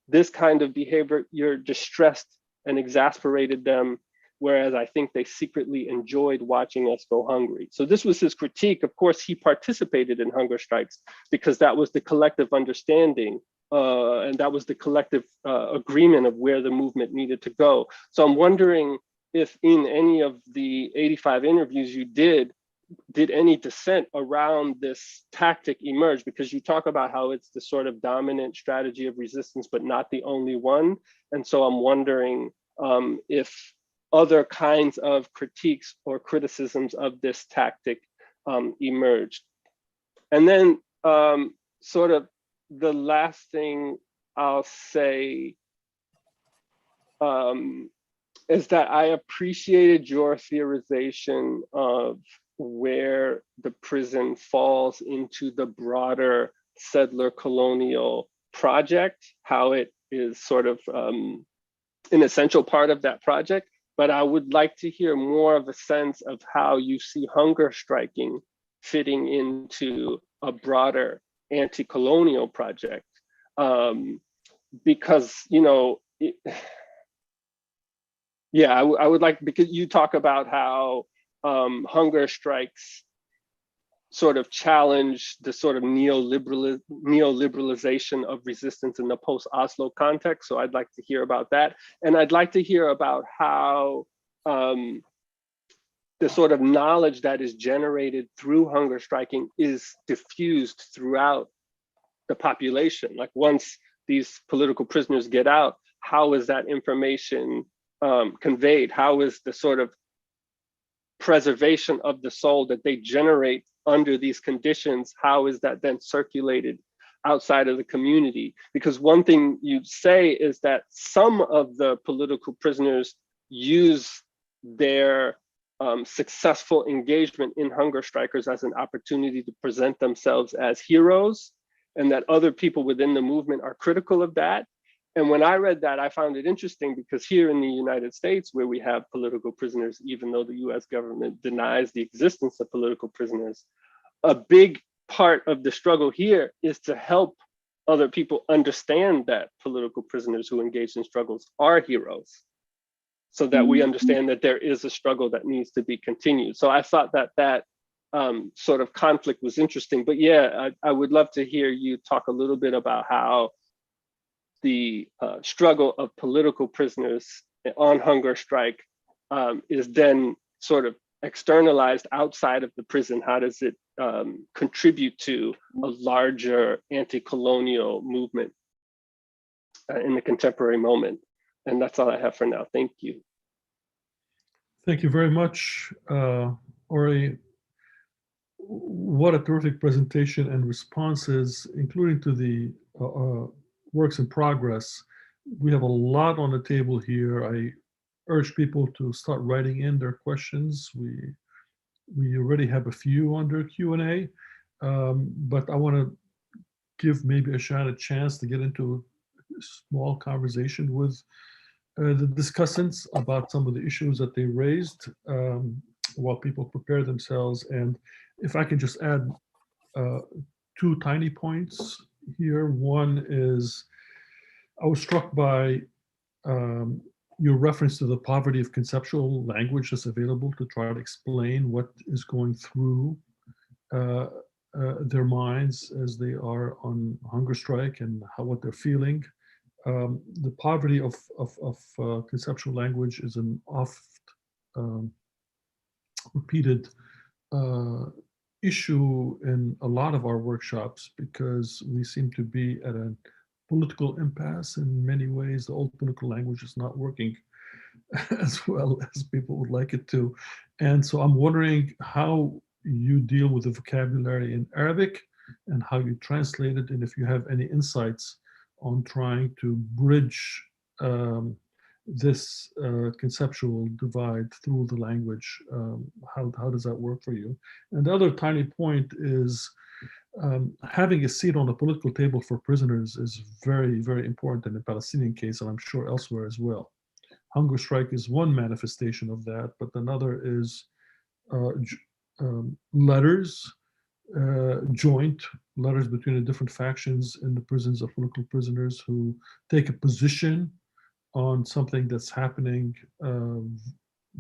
This kind of behavior, you're distressed and exasperated them, whereas I think they secretly enjoyed watching us go hungry. So this was his critique. Of course, he participated in hunger strikes because that was the collective understanding and that was the collective agreement of where the movement needed to go. So I'm wondering if in any of the 85 interviews you did any dissent around this tactic emerge? Because you talk about how it's the sort of dominant strategy of resistance, but not the only one. And so I'm wondering if other kinds of critiques or criticisms of this tactic emerged. And then sort of the last thing I'll say is that I appreciated your theorization of where the prison falls into the broader settler colonial project, how it is sort of an essential part of that project. But I would like to hear more of a sense of how you see hunger striking fitting into a broader anti-colonial project. Because, you know, I would like, because you talk about how hunger strikes sort of challenge the sort of neoliberalization of resistance in the post-Oslo context. So I'd like to hear about that. And I'd like to hear about how the sort of knowledge that is generated through hunger striking is diffused throughout the population. Like once these political prisoners get out, how is that information conveyed? How is the sort of preservation of the soul that they generate under these conditions, how is that then circulated outside of the community? Because one thing you say is that some of the political prisoners use their successful engagement in hunger strikers as an opportunity to present themselves as heroes, and that other people within the movement are critical of that. And when I read that, I found it interesting because here in the United States, where we have political prisoners, even though the US government denies the existence of political prisoners, a big part of the struggle here is to help other people understand that political prisoners who engage in struggles are heroes, so that we understand that there is a struggle that needs to be continued. So I thought that that sort of conflict was interesting. But yeah, I would love to hear you talk a little bit about how the struggle of political prisoners on hunger strike is then sort of externalized outside of the prison. How does it contribute to a larger anti-colonial movement in the contemporary moment? And that's all I have for now. Thank you. Thank you very much, Ori. What a terrific presentation and responses, including to the works in progress. We have a lot on the table here. I urge people to start writing in their questions. We already have a few under Q&A, but I want to give maybe Ashjan a chance to get into a small conversation with the discussants about some of the issues that they raised while people prepare themselves. And if I can just add two tiny points here. One is, I was struck by your reference to the poverty of conceptual language that's available to try to explain what is going through their minds as they are on hunger strike and what they're feeling. The poverty of conceptual language is an oft repeated issue in a lot of our workshops, because we seem to be at a political impasse in many ways. The old political language is not working as well as people would like it to. And so I'm wondering how you deal with the vocabulary in Arabic and how you translate it, and if you have any insights on trying to bridge this conceptual divide through the language. How does that work for you? And the other tiny point is having a seat on the political table for prisoners is very, very important in the Palestinian case, and I'm sure elsewhere as well. Hunger strike is one manifestation of that, but another is letters, joint letters between the different factions in the prisons of political prisoners who take a position on something that's happening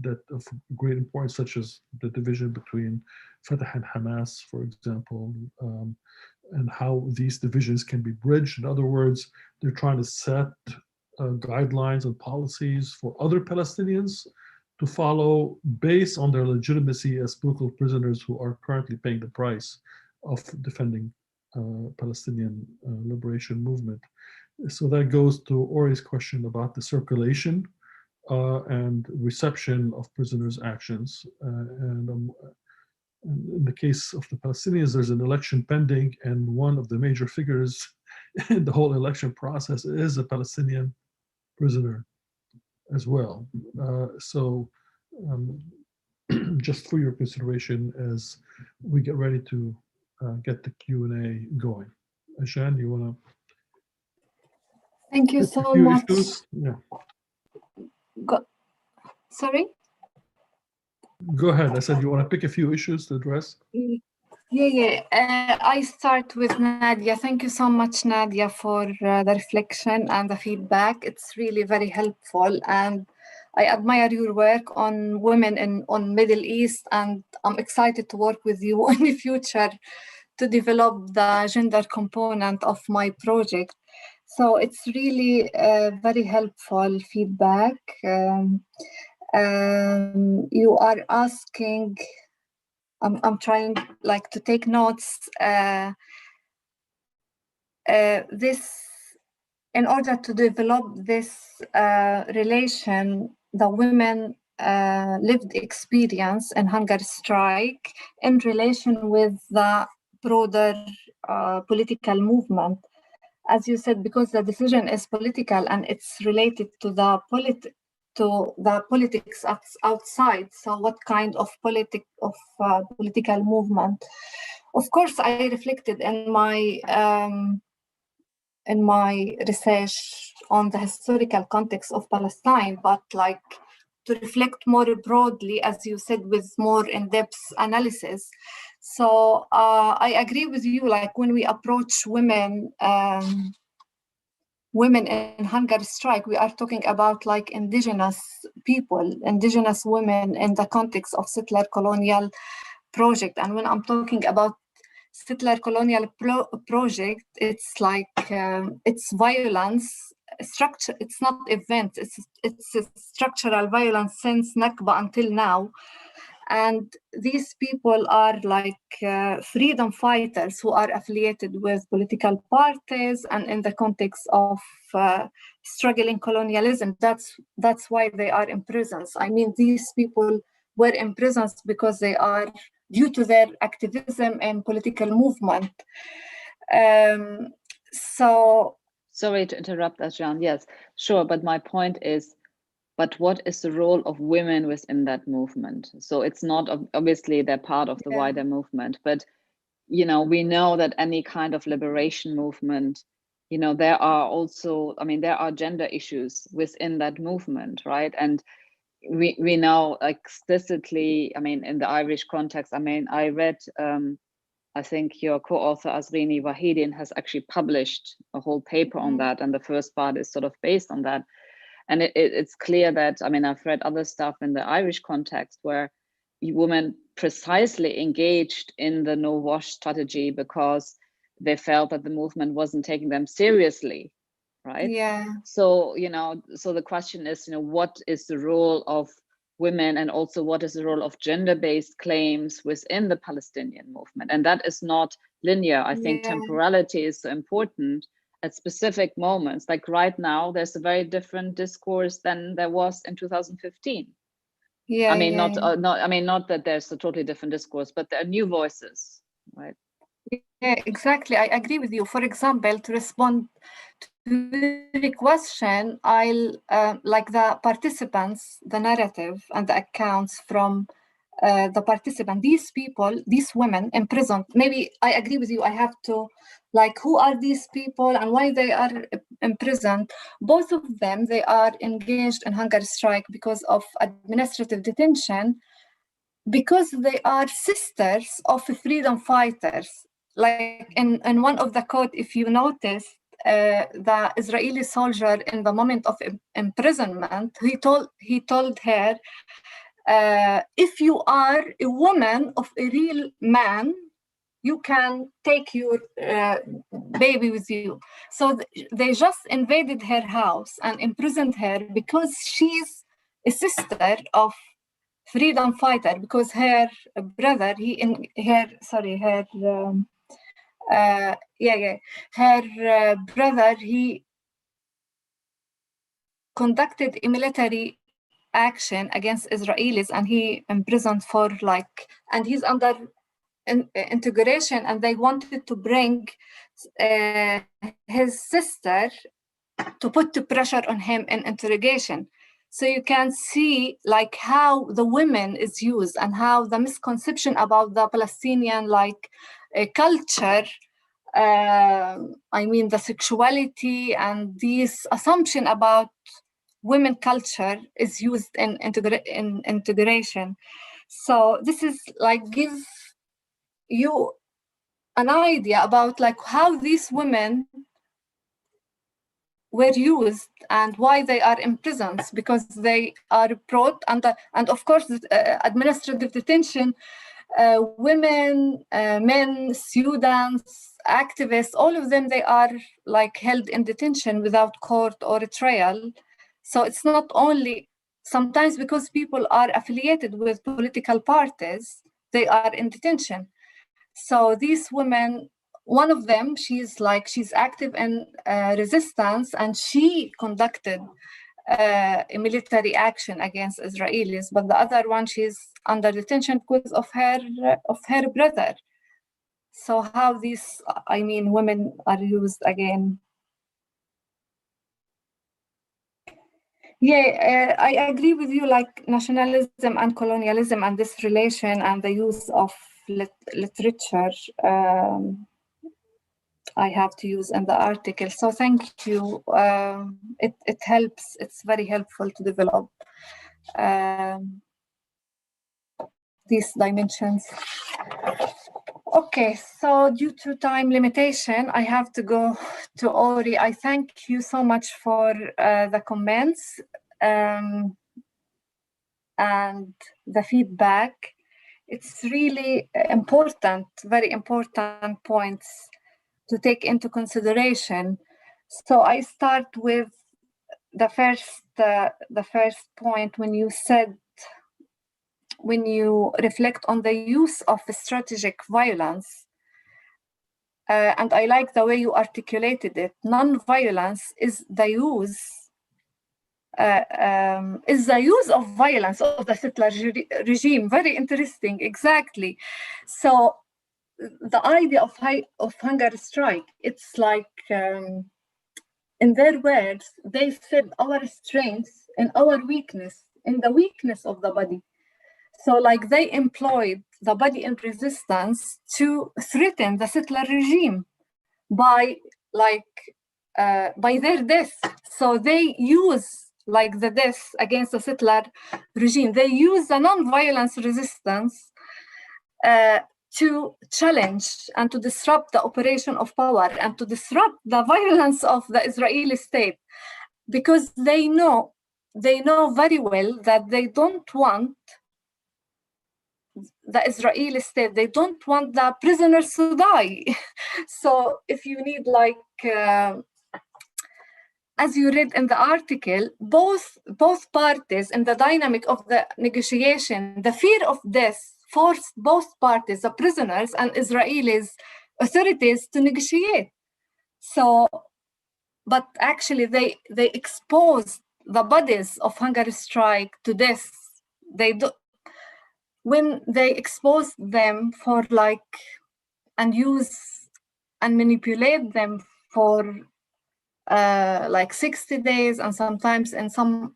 that of great importance, such as the division between Fatah and Hamas, for example, and how these divisions can be bridged. In other words, they're trying to set guidelines and policies for other Palestinians to follow based on their legitimacy as political prisoners who are currently paying the price of defending Palestinian liberation movement. So that goes to Ori's question about the circulation and reception of prisoners' actions. And in the case of the Palestinians, there's an election pending, and one of the major figures in the whole election process is a Palestinian prisoner as well. Just for your consideration as we get ready to get the Q&A going. Ashjan, you want to? Thank you so much. Yeah. Sorry? Go ahead. I said you want to pick a few issues to address? Yeah. I start with Nadia. Thank you so much, Nadia, for the reflection and the feedback. It's really very helpful. And I admire your work on women on Middle East, and I'm excited to work with you in the future to develop the gender component of my project. So it's really very helpful feedback. You are asking, I'm trying like to take notes. This, in order to develop this relation, the women lived experience and hunger strike in relation with the broader political movement. As you said, because the decision is political and it's related to the politics outside. So what kind of political movement? Of course, I reflected in my research on the historical context of Palestine, but like to reflect more broadly, as you said, with more in-depth analysis. So I agree with you, like when we approach women in hunger strike, we are talking about like indigenous people, indigenous women in the context of settler colonial project. And when I'm talking about settler colonial project, it's like it's violence structure. It's not events. It's a structural violence since Nakba until now. And these people are like freedom fighters who are affiliated with political parties and in the context of struggling colonialism. That's why they are in prisons. I mean, these people were in prisons because they are due to their activism and political movement. So. Sorry to interrupt, Ashjan. Yes, sure. But my point is, but what is the role of women within that movement? So it's not, obviously they're part of the wider movement, but, you know, we know that any kind of liberation movement, you know, there are also, I mean, there are gender issues within that movement, right? And we know explicitly, I mean, in the Irish context, I mean, I read, I think your co-author Azrini Wahidin has actually published a whole paper on that, and the first part is sort of based on that. And it's clear that, I mean, I've read other stuff in the Irish context where, women precisely engaged in the no-wash strategy because they felt that the movement wasn't taking them seriously, right? Yeah. So, so the question is, what is the role of women, and also what is the role of gender-based claims within the Palestinian movement? And that is not linear. I think temporality is so important at specific moments. Like right now, there's a very different discourse than there was in 2015. Yeah, I mean, not that there's a totally different discourse, but there are new voices, right? Yeah, exactly. I agree with you. For example, to respond to the question, I'll like the participants, the narrative and the accounts from the participant, these people, these women imprisoned. Maybe I agree with you. I have to, like, who are these people and why they are imprisoned? Both of them, they are engaged in hunger strike because of administrative detention, because they are sisters of freedom fighters. Like in one of the quote, if you notice, the Israeli soldier in the moment of imprisonment, he told her, if you are a woman of a real man, you can take your baby with you. So they just invaded her house and imprisoned her because she's a sister of freedom fighter, because her brother, her brother, he conducted a military action against Israelis, and he imprisoned for and he's under integration, and they wanted to bring his sister to put the pressure on him in interrogation. So you can see like how the women is used and how the misconception about the Palestinian culture, I mean the sexuality and this assumption about women culture is used in integration. So this is like gives you an idea about like how these women were used and why they are in prisons, because they are brought under, and of course administrative detention, women, men, students, activists, all of them, they are like held in detention without court or a trial. So it's not only, sometimes because people are affiliated with political parties, they are in detention. So these women, one of them, she's active in resistance, and she conducted a military action against Israelis. But the other one, she's under detention because of her brother. So how these, I mean, women are used again. Yeah, I agree with you, like nationalism and colonialism and this relation and the use of literature, I have to use in the article. So thank you. It helps. It's very helpful to develop these dimensions. Okay, so due to time limitation, I have to go to Ori. I thank you so much for the comments and the feedback. It's really important, very important points to take into consideration. So I start with the first point when you said, when you reflect on the use of strategic violence, and I like the way you articulated it. Non-violence is the use of violence of the settler regime. Very interesting, exactly. So the idea of hunger strike, it's like, in their words, they said our strength and our weakness in the weakness of the body. So like they employed the body in resistance to threaten the settler regime by their death. So they use like the death against the settler regime. They use the non-violence resistance to challenge and to disrupt the operation of power and to disrupt the violence of the Israeli state, because they know very well that they don't want the Israeli state, they don't want the prisoners to die. So if you need like, as you read in the article, both parties in the dynamic of the negotiation, the fear of death forced both parties, the prisoners and Israelis authorities, to negotiate. So, but actually they exposed the bodies of hunger strike to death. When they expose them for like, and use and manipulate them for like 60 days, and sometimes in some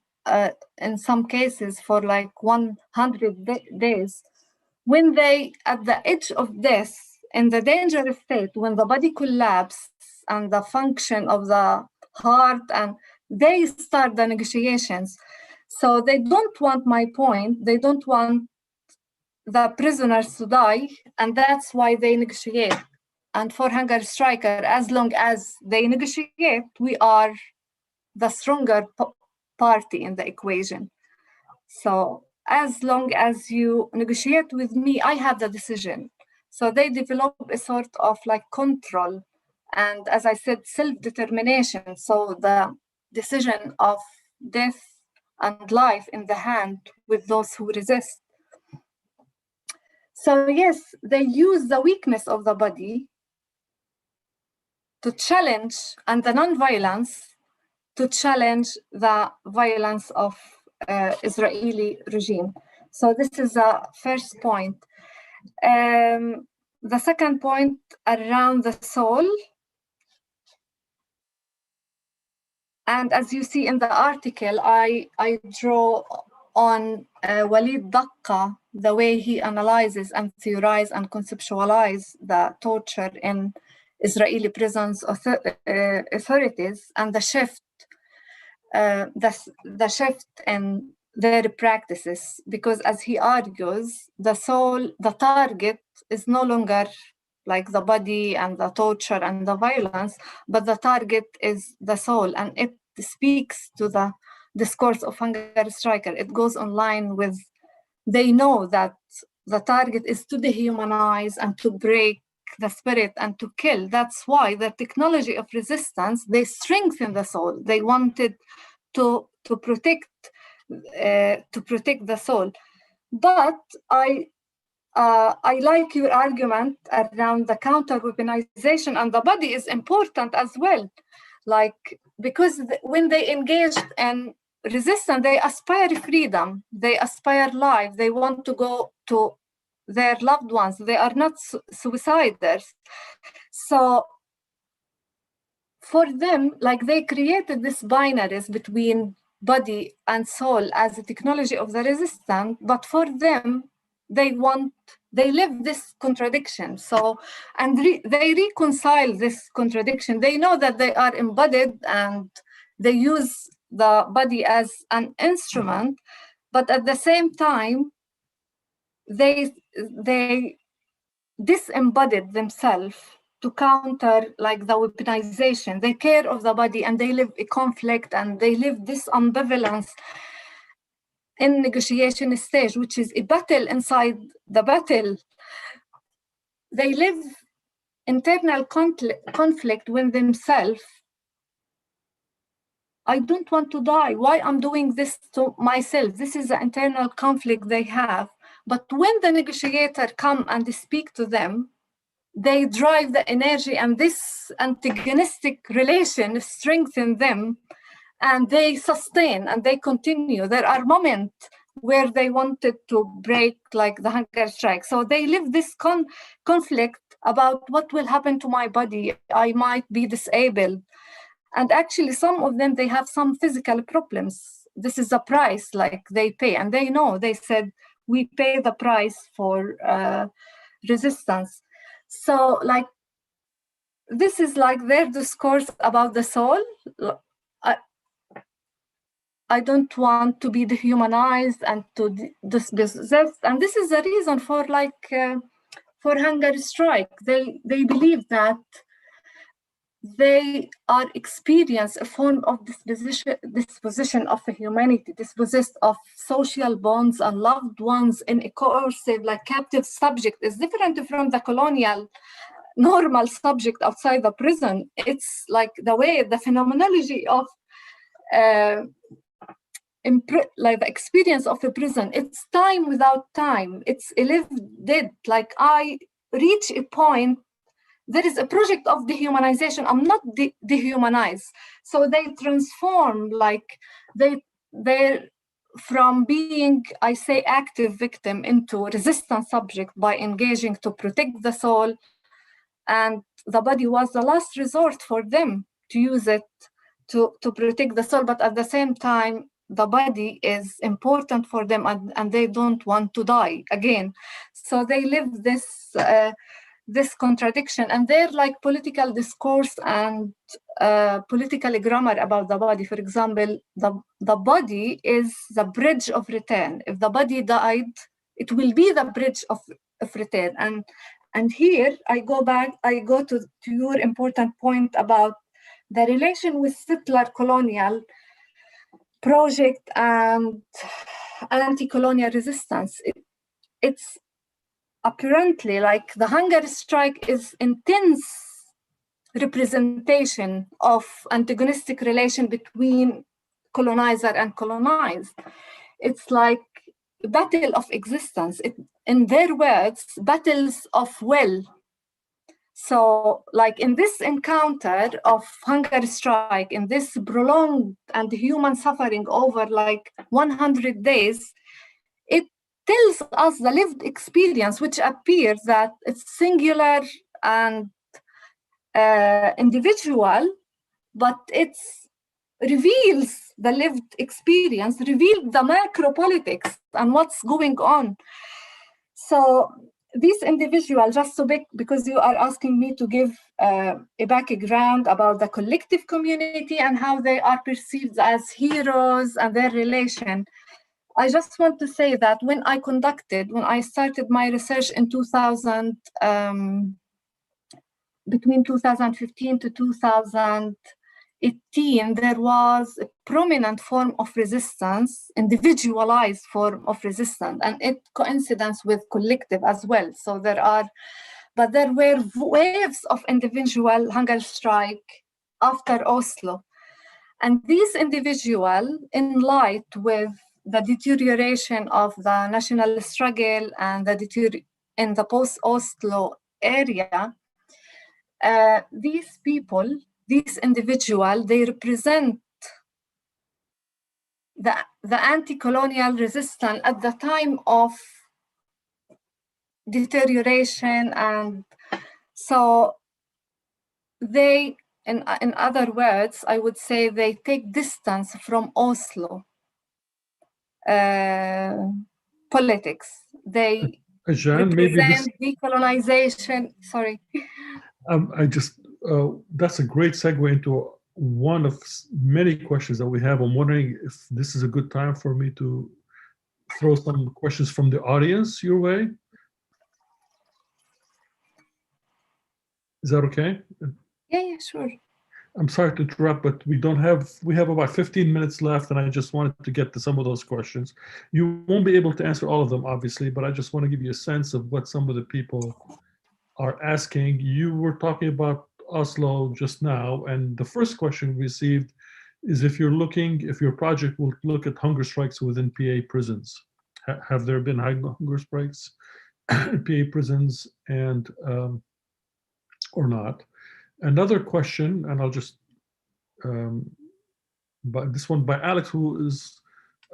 cases for like 100 days, when they at the edge of death, in the dangerous state, when the body collapses and the function of the heart, and they start the negotiations. So they don't want, my point, they don't want the prisoners to die, and that's why they negotiate. And for hunger striker, as long as they negotiate, we are the stronger party in the equation. So as long as you negotiate with me, I have the decision. So they develop a sort of like control, and as I said, self-determination. So the decision of death and life in the hand with those who resist. So yes, they use the weakness of the body to challenge, and the non-violence to challenge the violence of Israeli regime. So this is the first point. The second point around the soul. And as you see in the article, I draw on Walid Daqqa, the way he analyzes and theorizes and conceptualizes the torture in Israeli prisons authorities, and the shift in their practices. Because as he argues, the soul, the target is no longer like the body and the torture and the violence, but the target is the soul, and it speaks to the discourse of hunger striker. It goes in line with, they know that the target is to dehumanize and to break the spirit and to kill. That's why the technology of resistance, they strengthen the soul. They wanted to protect the soul. But I like your argument around the counter weaponization, and the body is important as well. Like, because when they engaged in resistance, they aspire freedom, they aspire life, they want to go to their loved ones, they are not suiciders. So for them, like, they created this binaries between body and soul as a technology of the resistance, but for them, they live this contradiction. So, and they reconcile this contradiction. They know that they are embodied and they use the body as an instrument, but at the same time, they disembodied themselves to counter like the weaponization. They care of the body and they live a conflict, and they live this ambivalence in negotiation stage, which is a battle inside the battle. They live internal conflict with themselves. I don't want to die. Why I'm doing this to myself? This is the internal conflict they have. But when the negotiator come and speak to them, they drive the energy, and this antagonistic relation strengthens them, and they sustain and they continue. There are moments where they wanted to break like the hunger strike. So they live this conflict about what will happen to my body. I might be disabled. And actually some of them, they have some physical problems. This is the price like they pay, and they know, they said, we pay the price for resistance. So like, this is like their discourse about the soul. I don't want to be dehumanized and to dispossessed. And this is the reason for like, for hunger strike. They believe that they are experience a form of disposition of humanity, dispossessed of social bonds and loved ones in a coercive, like captive subject, is different from the colonial normal subject outside the prison. It's like the way, the phenomenology of like the experience of a prison. It's time without time. It's a lived dead. Like I reach a point, there is a project of dehumanization. I'm not dehumanized. So they transform, like they're from being, I say, active victim into resistant subject by engaging to protect the soul. And the body was the last resort for them to use it to protect the soul. But at the same time, the body is important for them, and they don't want to die again. So they live this contradiction, and they're like political discourse and political grammar about the body. For example, the body is the bridge of return. If the body died, it will be the bridge of return. And here I go to your important point about the relation with settler colonial project and anti-colonial resistance. It's apparently like the hunger strike is intense representation of antagonistic relation between colonizer and colonized. It's like a battle of existence. In their words, battles of will. So like in this encounter of hunger strike, in this prolonged and human suffering over like 100 days, it tells us the lived experience, which appears that it's singular and individual, but it reveals the lived experience, reveals the macro politics and what's going on. So these individuals, just so big, because you are asking me to give a background about the collective community and how they are perceived as heroes and their relation. I just want to say that when I started my research in between 2015 to 2018, there was a prominent form of resistance, individualized form of resistance, and it coincidence with collective as well. So there were waves of individual hunger strike after Oslo. And these individuals, in light with the deterioration of the national struggle and in the post-Oslo area, these people, these individuals, they represent the anti-colonial resistance at the time of deterioration. And so they, in other words, I would say they take distance from Oslo politics. They Ashjan, represent decolonization. Sorry. That's a great segue into one of many questions that we have. I'm wondering if this is a good time for me to throw some questions from the audience your way. Is that okay? Yeah, sure. I'm sorry to interrupt, but we have about 15 minutes left, and I just wanted to get to some of those questions. You won't be able to answer all of them, obviously, but I just want to give you a sense of what some of the people are asking. You were talking about Oslo just now, and the first question we received is if your project will look at hunger strikes within PA prisons. Have there been hunger strikes in PA prisons and or not? Another question, and I'll just, but this one by Alex, who is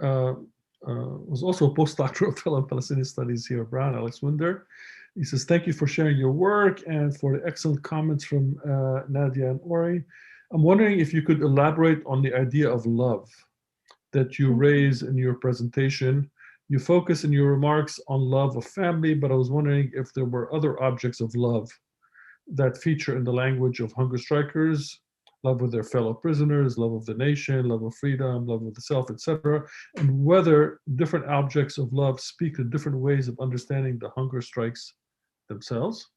was also a postdoctoral fellow in Palestinian studies here at Brown, Alex Winder. He says, thank you for sharing your work and for the excellent comments from Nadia and Ori. I'm wondering if you could elaborate on the idea of love that you raise in your presentation. You focus in your remarks on love of family, but I was wondering if there were other objects of love that feature in the language of hunger strikers: love with their fellow prisoners, love of the nation, love of freedom, love of the self, etc., and whether different objects of love speak to different ways of understanding the hunger strikes themselves.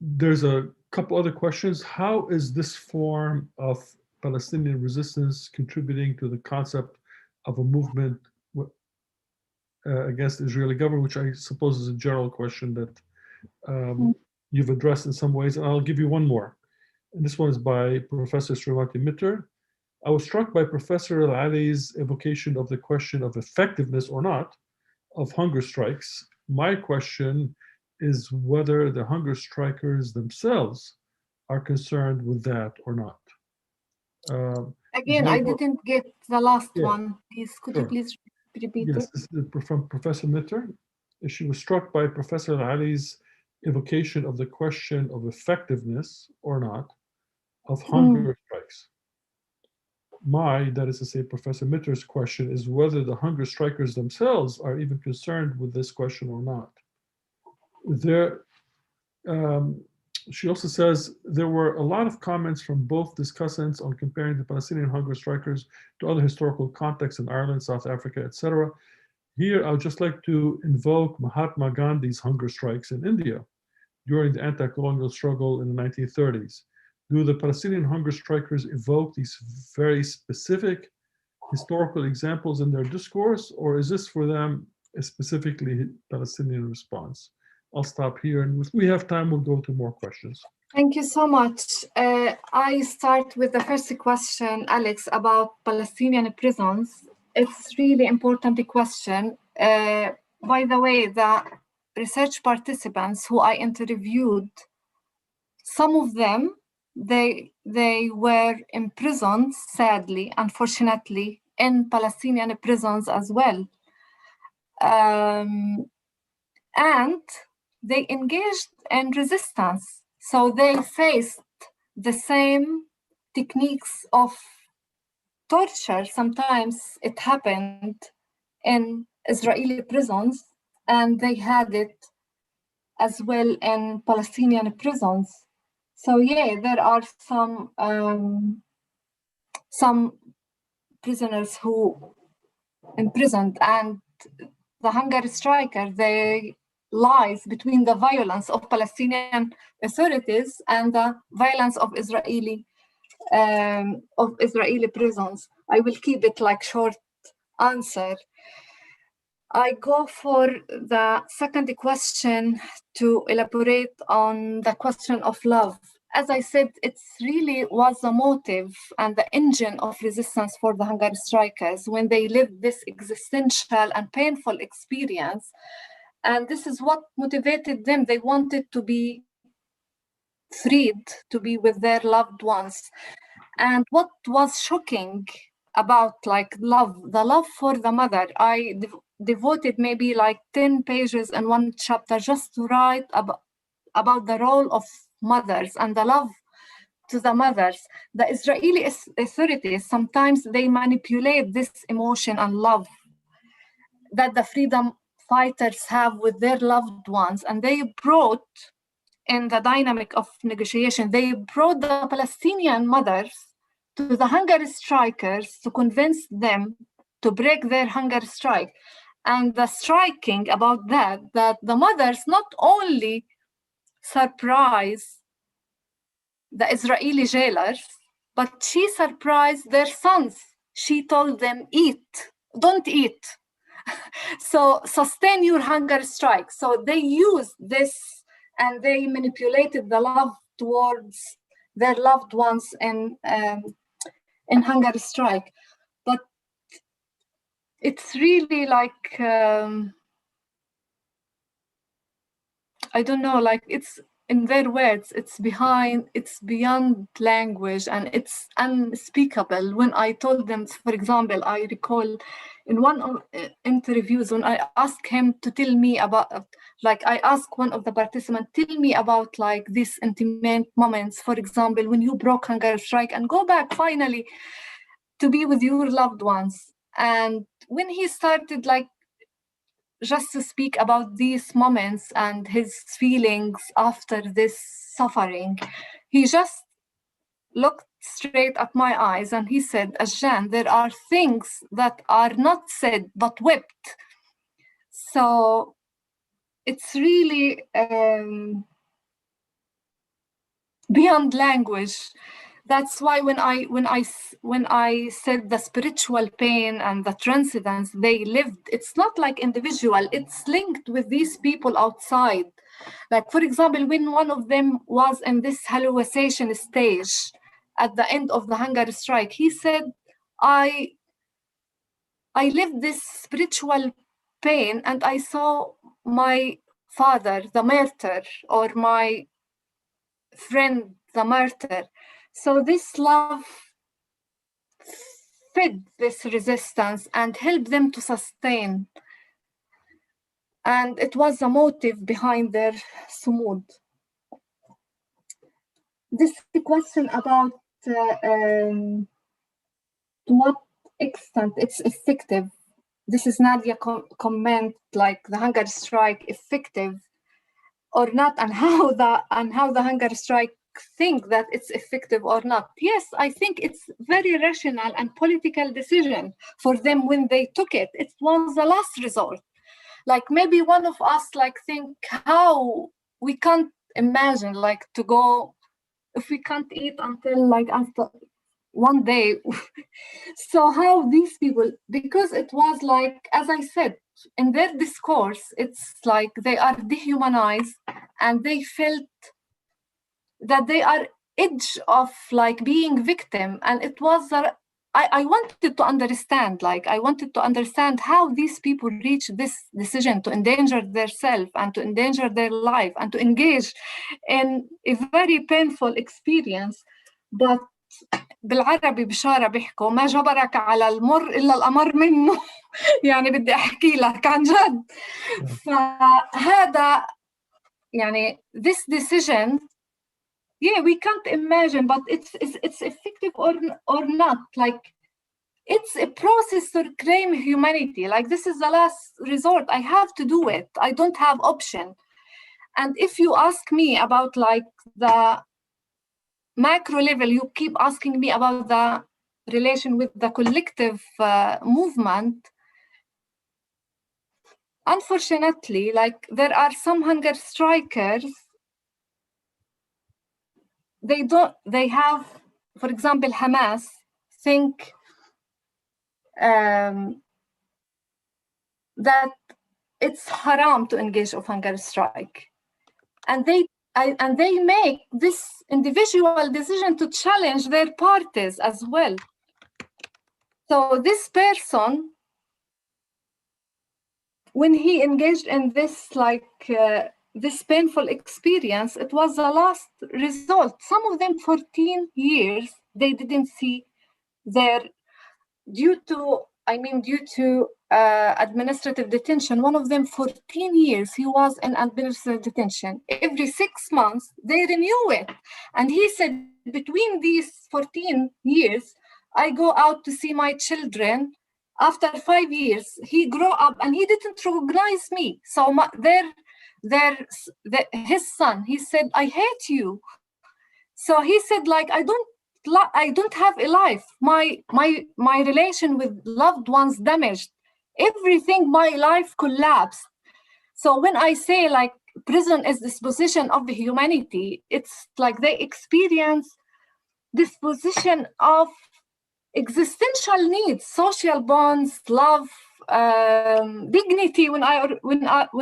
there's a couple other questions. How is this form of Palestinian resistance contributing to the concept of a movement against the Israeli government, which I suppose is a general question that you've addressed in some ways. And I'll give you one more. And this one is by Professor Srimati Mitter. I was struck by Professor Al-Ali's evocation of the question of effectiveness or not of hunger strikes. My question is whether the hunger strikers themselves are concerned with that or not. Again, I didn't get the last one. Please, could you please repeat it? Yes, this is from Professor Mitter. She was struck by Professor Ali's evocation of the question of effectiveness or not of hunger strikes. That is to say, Professor Mitter's question is whether the hunger strikers themselves are even concerned with this question or not. She also says there were a lot of comments from both discussants on comparing the Palestinian hunger strikers to other historical contexts in Ireland, South Africa, etc. Here, I would just like to invoke Mahatma Gandhi's hunger strikes in India during the anti-colonial struggle in the 1930s. Do the Palestinian hunger strikers evoke these very specific historical examples in their discourse, or is this for them a specifically Palestinian response? I'll stop here, and if we have time, we'll go to more questions. Thank you so much. I start with the first question, Alex, about Palestinian prisons. It's really important question. By the way, the research participants who I interviewed, some of them, they were imprisoned, sadly, unfortunately, in Palestinian prisons as well. And they engaged in resistance. So they faced the same techniques of torture. Sometimes it happened in Israeli prisons, and they had it as well in Palestinian prisons. So yeah, there are some prisoners who imprisoned, and the hunger striker, they lies between the violence of Palestinian authorities and the violence of Israeli prisons. I will keep it like short answer. I go for the second question to elaborate on the question of love. As I said, it really was the motive and the engine of resistance for the hunger strikers when they lived this existential and painful experience. And this is what motivated them. They wanted to be freed, to be with their loved ones. And what was shocking about like love, the love for the mother, I devoted maybe like 10 pages in one chapter just to write about the role of mothers and the love to the mothers. The Israeli authorities, sometimes they manipulate this emotion and love that the freedom fighters have with their loved ones, and they brought in the dynamic of negotiation, they brought the Palestinian mothers to the hunger strikers to convince them to break their hunger strike. And the striking about that the mothers not only surprised the Israeli jailers, but she surprised their sons. She told them, eat, don't eat. So sustain your hunger strike. So they used this and they manipulated the love towards their loved ones in hunger strike. But it's really like, I don't know, like it's in their words, it's beyond language, and it's unspeakable. When I told them, for example, I recall in one of interviews when I asked him to tell me about, like I asked one of the participants, tell me about like these intimate moments, for example, when you broke hunger strike and go back finally to be with your loved ones. And when he started like just to speak about these moments and his feelings after this suffering, he just looked straight at my eyes and he said, Ashjan, there are things that are not said but wept. So it's really beyond language. That's why when I said the spiritual pain and the transcendence they lived, it's not like individual, it's linked with these people outside. Like, for example, when one of them was in this hallucination stage at the end of the hunger strike, he said, I lived this spiritual pain and I saw my father, the martyr, or my friend, the martyr. So this love fed this resistance and helped them to sustain. And it was a motive behind their sumud. This question about to what extent it's effective. This is Nadia comment, like the hunger strike effective or not, and how the hunger strike think that it's effective or not. Yes, I think it's very rational and political decision for them when they took it. It was the last resort. Like maybe one of us like think how we can't imagine like to go if we can't eat until like after one day. So how these people, because it was like, as I said, in their discourse, it's like they are dehumanized and they felt that they are edge of like being victim. And it was, I wanted to understand, like I wanted to understand how these people reach this decision to endanger themselves and to endanger their life and to engage in a very painful experience. But بالعربي بشارة بيحكوا ما جبرك على المر إلا الأمر منه. يعني بدي أحكي لك عن جد. فهذا يعني this decision, yeah, we can't imagine, but it's effective or not. Like it's a process to reclaim humanity. Like this is the last resort. I have to do it. I don't have option. And if you ask me about like the macro level, you keep asking me about the relation with the collective movement. Unfortunately, like there are some hunger strikers, they have, for example, Hamas think that it's haram to engage of hunger strike. And they make this individual decision to challenge their parties as well. So this person, when he engaged in this this painful experience, it was the last result. Some of them 14 years, they didn't see their, due to administrative detention. One of them 14 years, he was in administrative detention. Every 6 months, they renew it. And he said, between these 14 years, I go out to see my children. After 5 years, he grew up and he didn't recognize me. So his son, he said, I hate you. So he said, like, I don't have a life. My relation with loved ones damaged. Everything, my life collapsed. So when I say like prison is disposition of the humanity, it's like they experience disposition of existential needs, social bonds, love, dignity. When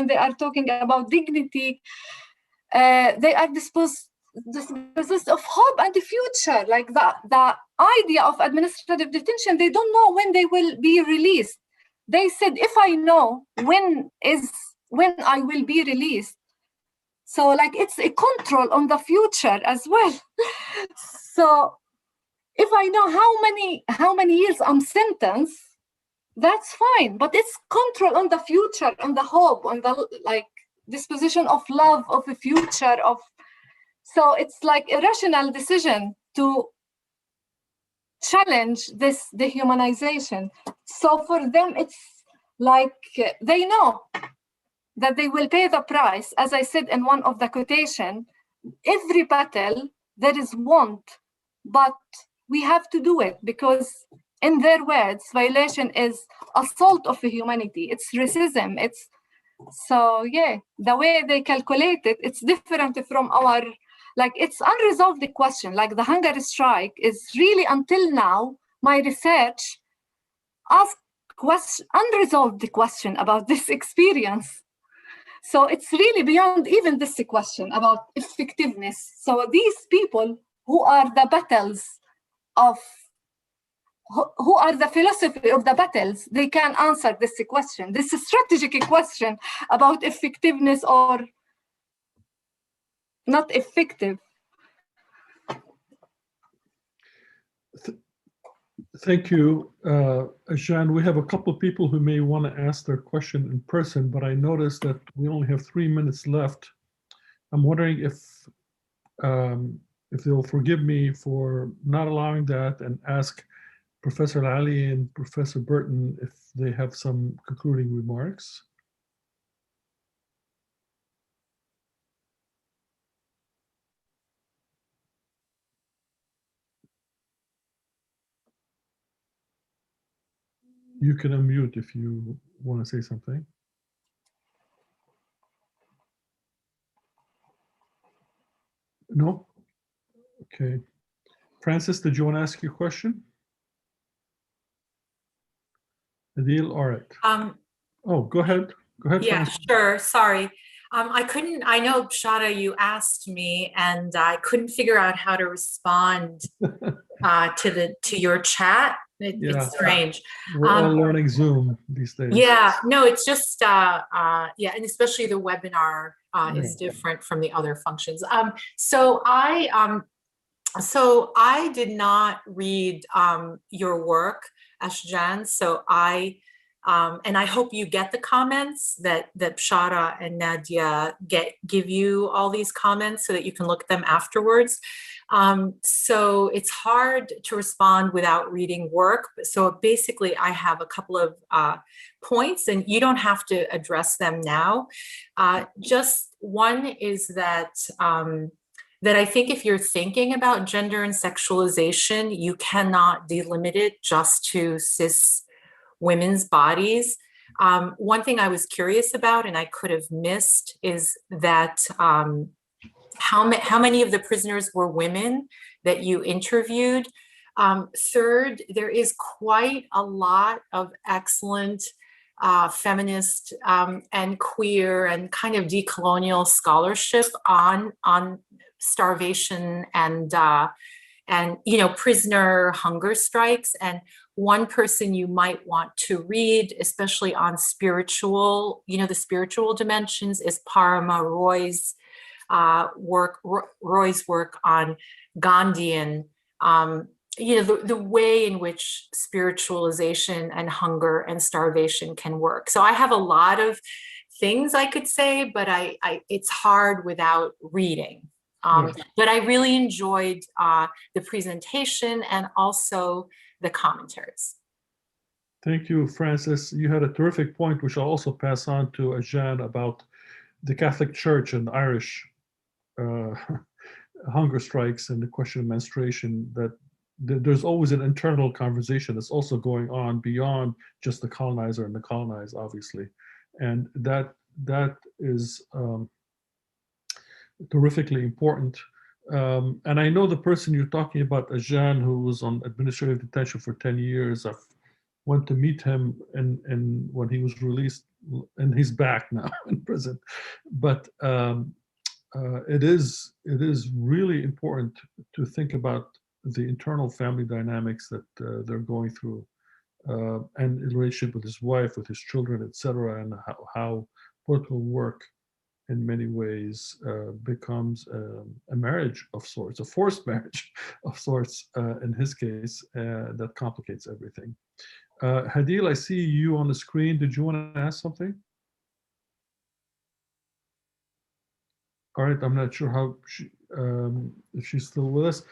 they are talking about dignity, they are disposed of hope and the future. Like the idea of administrative detention, they don't know when they will be released. They said, if I know when I will be released, so like it's a control on the future as well. So if I know how many years I'm sentenced, that's fine. But it's control on the future, on the hope, on the like disposition of love, of a future, of. So it's like a rational decision to challenge this dehumanization. So for them, it's like they know that they will pay the price. As I said in one of the quotation, every battle there is want, but we have to do it because in their words, violation is assault of humanity. It's racism. It's so, yeah, the way they calculate it, it's different from our Like it's unresolved question. Like the hunger strike is really, until now, my research asked unresolved question about this experience. So it's really beyond even this question about effectiveness. So these people who are the battles of, who are the philosophy of the battles, they can answer this question, this strategic question about effectiveness or not effective. Thank you, Ashjan. We have a couple of people who may want to ask their question in person, but I noticed that we only have 3 minutes left. I'm wondering if they'll forgive me for not allowing that and ask Professor Ali and Professor Burton if they have some concluding remarks. You can unmute if you want to say something. No? Okay. Francis, did you want to ask your question? Adil, all right. Oh, go ahead. Go ahead, Yeah, Francis. sure. Sorry. I know, Shada, you asked me and I couldn't figure out how to respond to your chat. It's strange. We're all learning Zoom these days. Yeah, no, it's just, yeah, and especially the webinar is different from the other functions. So I did not read your work, Ashjan, so and I hope you get the comments that Shada and Nadia give you all these comments so that you can look at them afterwards. So it's hard to respond without reading work. So basically I have a couple of points and you don't have to address them now. Just one is that I think if you're thinking about gender and sexualization, you cannot delimit it just to cis women's bodies. One thing I was curious about and I could have missed is that how many of the prisoners were women that you interviewed? Third, there is quite a lot of excellent feminist and queer and kind of decolonial scholarship on starvation and prisoner hunger strikes. And one person you might want to read, especially on spiritual, the spiritual dimensions, is Parama Roy's work on Gandhian, the way in which spiritualization and hunger and starvation can work. So I have a lot of things I could say, but it's hard without reading. But I really enjoyed the presentation and also the commentaries. Thank you, Francis. You had a terrific point, which I'll also pass on to Ashjan, about the Catholic Church and Irish hunger strikes and the question of menstruation, that there's always an internal conversation that's also going on beyond just the colonizer and the colonized, obviously. And that is terrifically important. And I know the person you're talking about, Ashjan, who was on administrative detention for 10 years. I went to meet him and when he was released, and he's back now in prison. But it is really important to think about the internal family dynamics that they're going through, and in relationship with his wife, with his children, etc., and how political work in many ways becomes a marriage of sorts, a forced marriage of sorts in his case, that complicates everything. Hadil, I see you on the screen. Did you want to ask something? All right, I'm not sure how if she's still with us.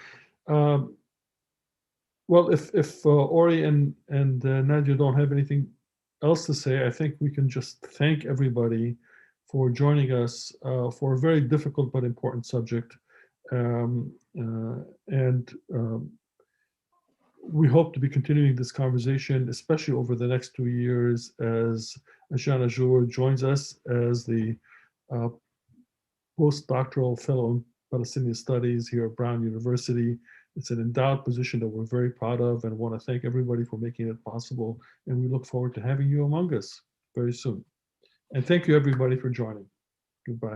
Well, if Ori and Nadia don't have anything else to say, I think we can just thank everybody for joining us for a very difficult but important subject. We hope to be continuing this conversation, especially over the next 2 years, as Ashjan Ajour joins us as the postdoctoral fellow in Palestinian Studies here at Brown University. It's an endowed position that we're very proud of, and want to thank everybody for making it possible. And we look forward to having you among us very soon. And thank you, everybody, for joining. Goodbye.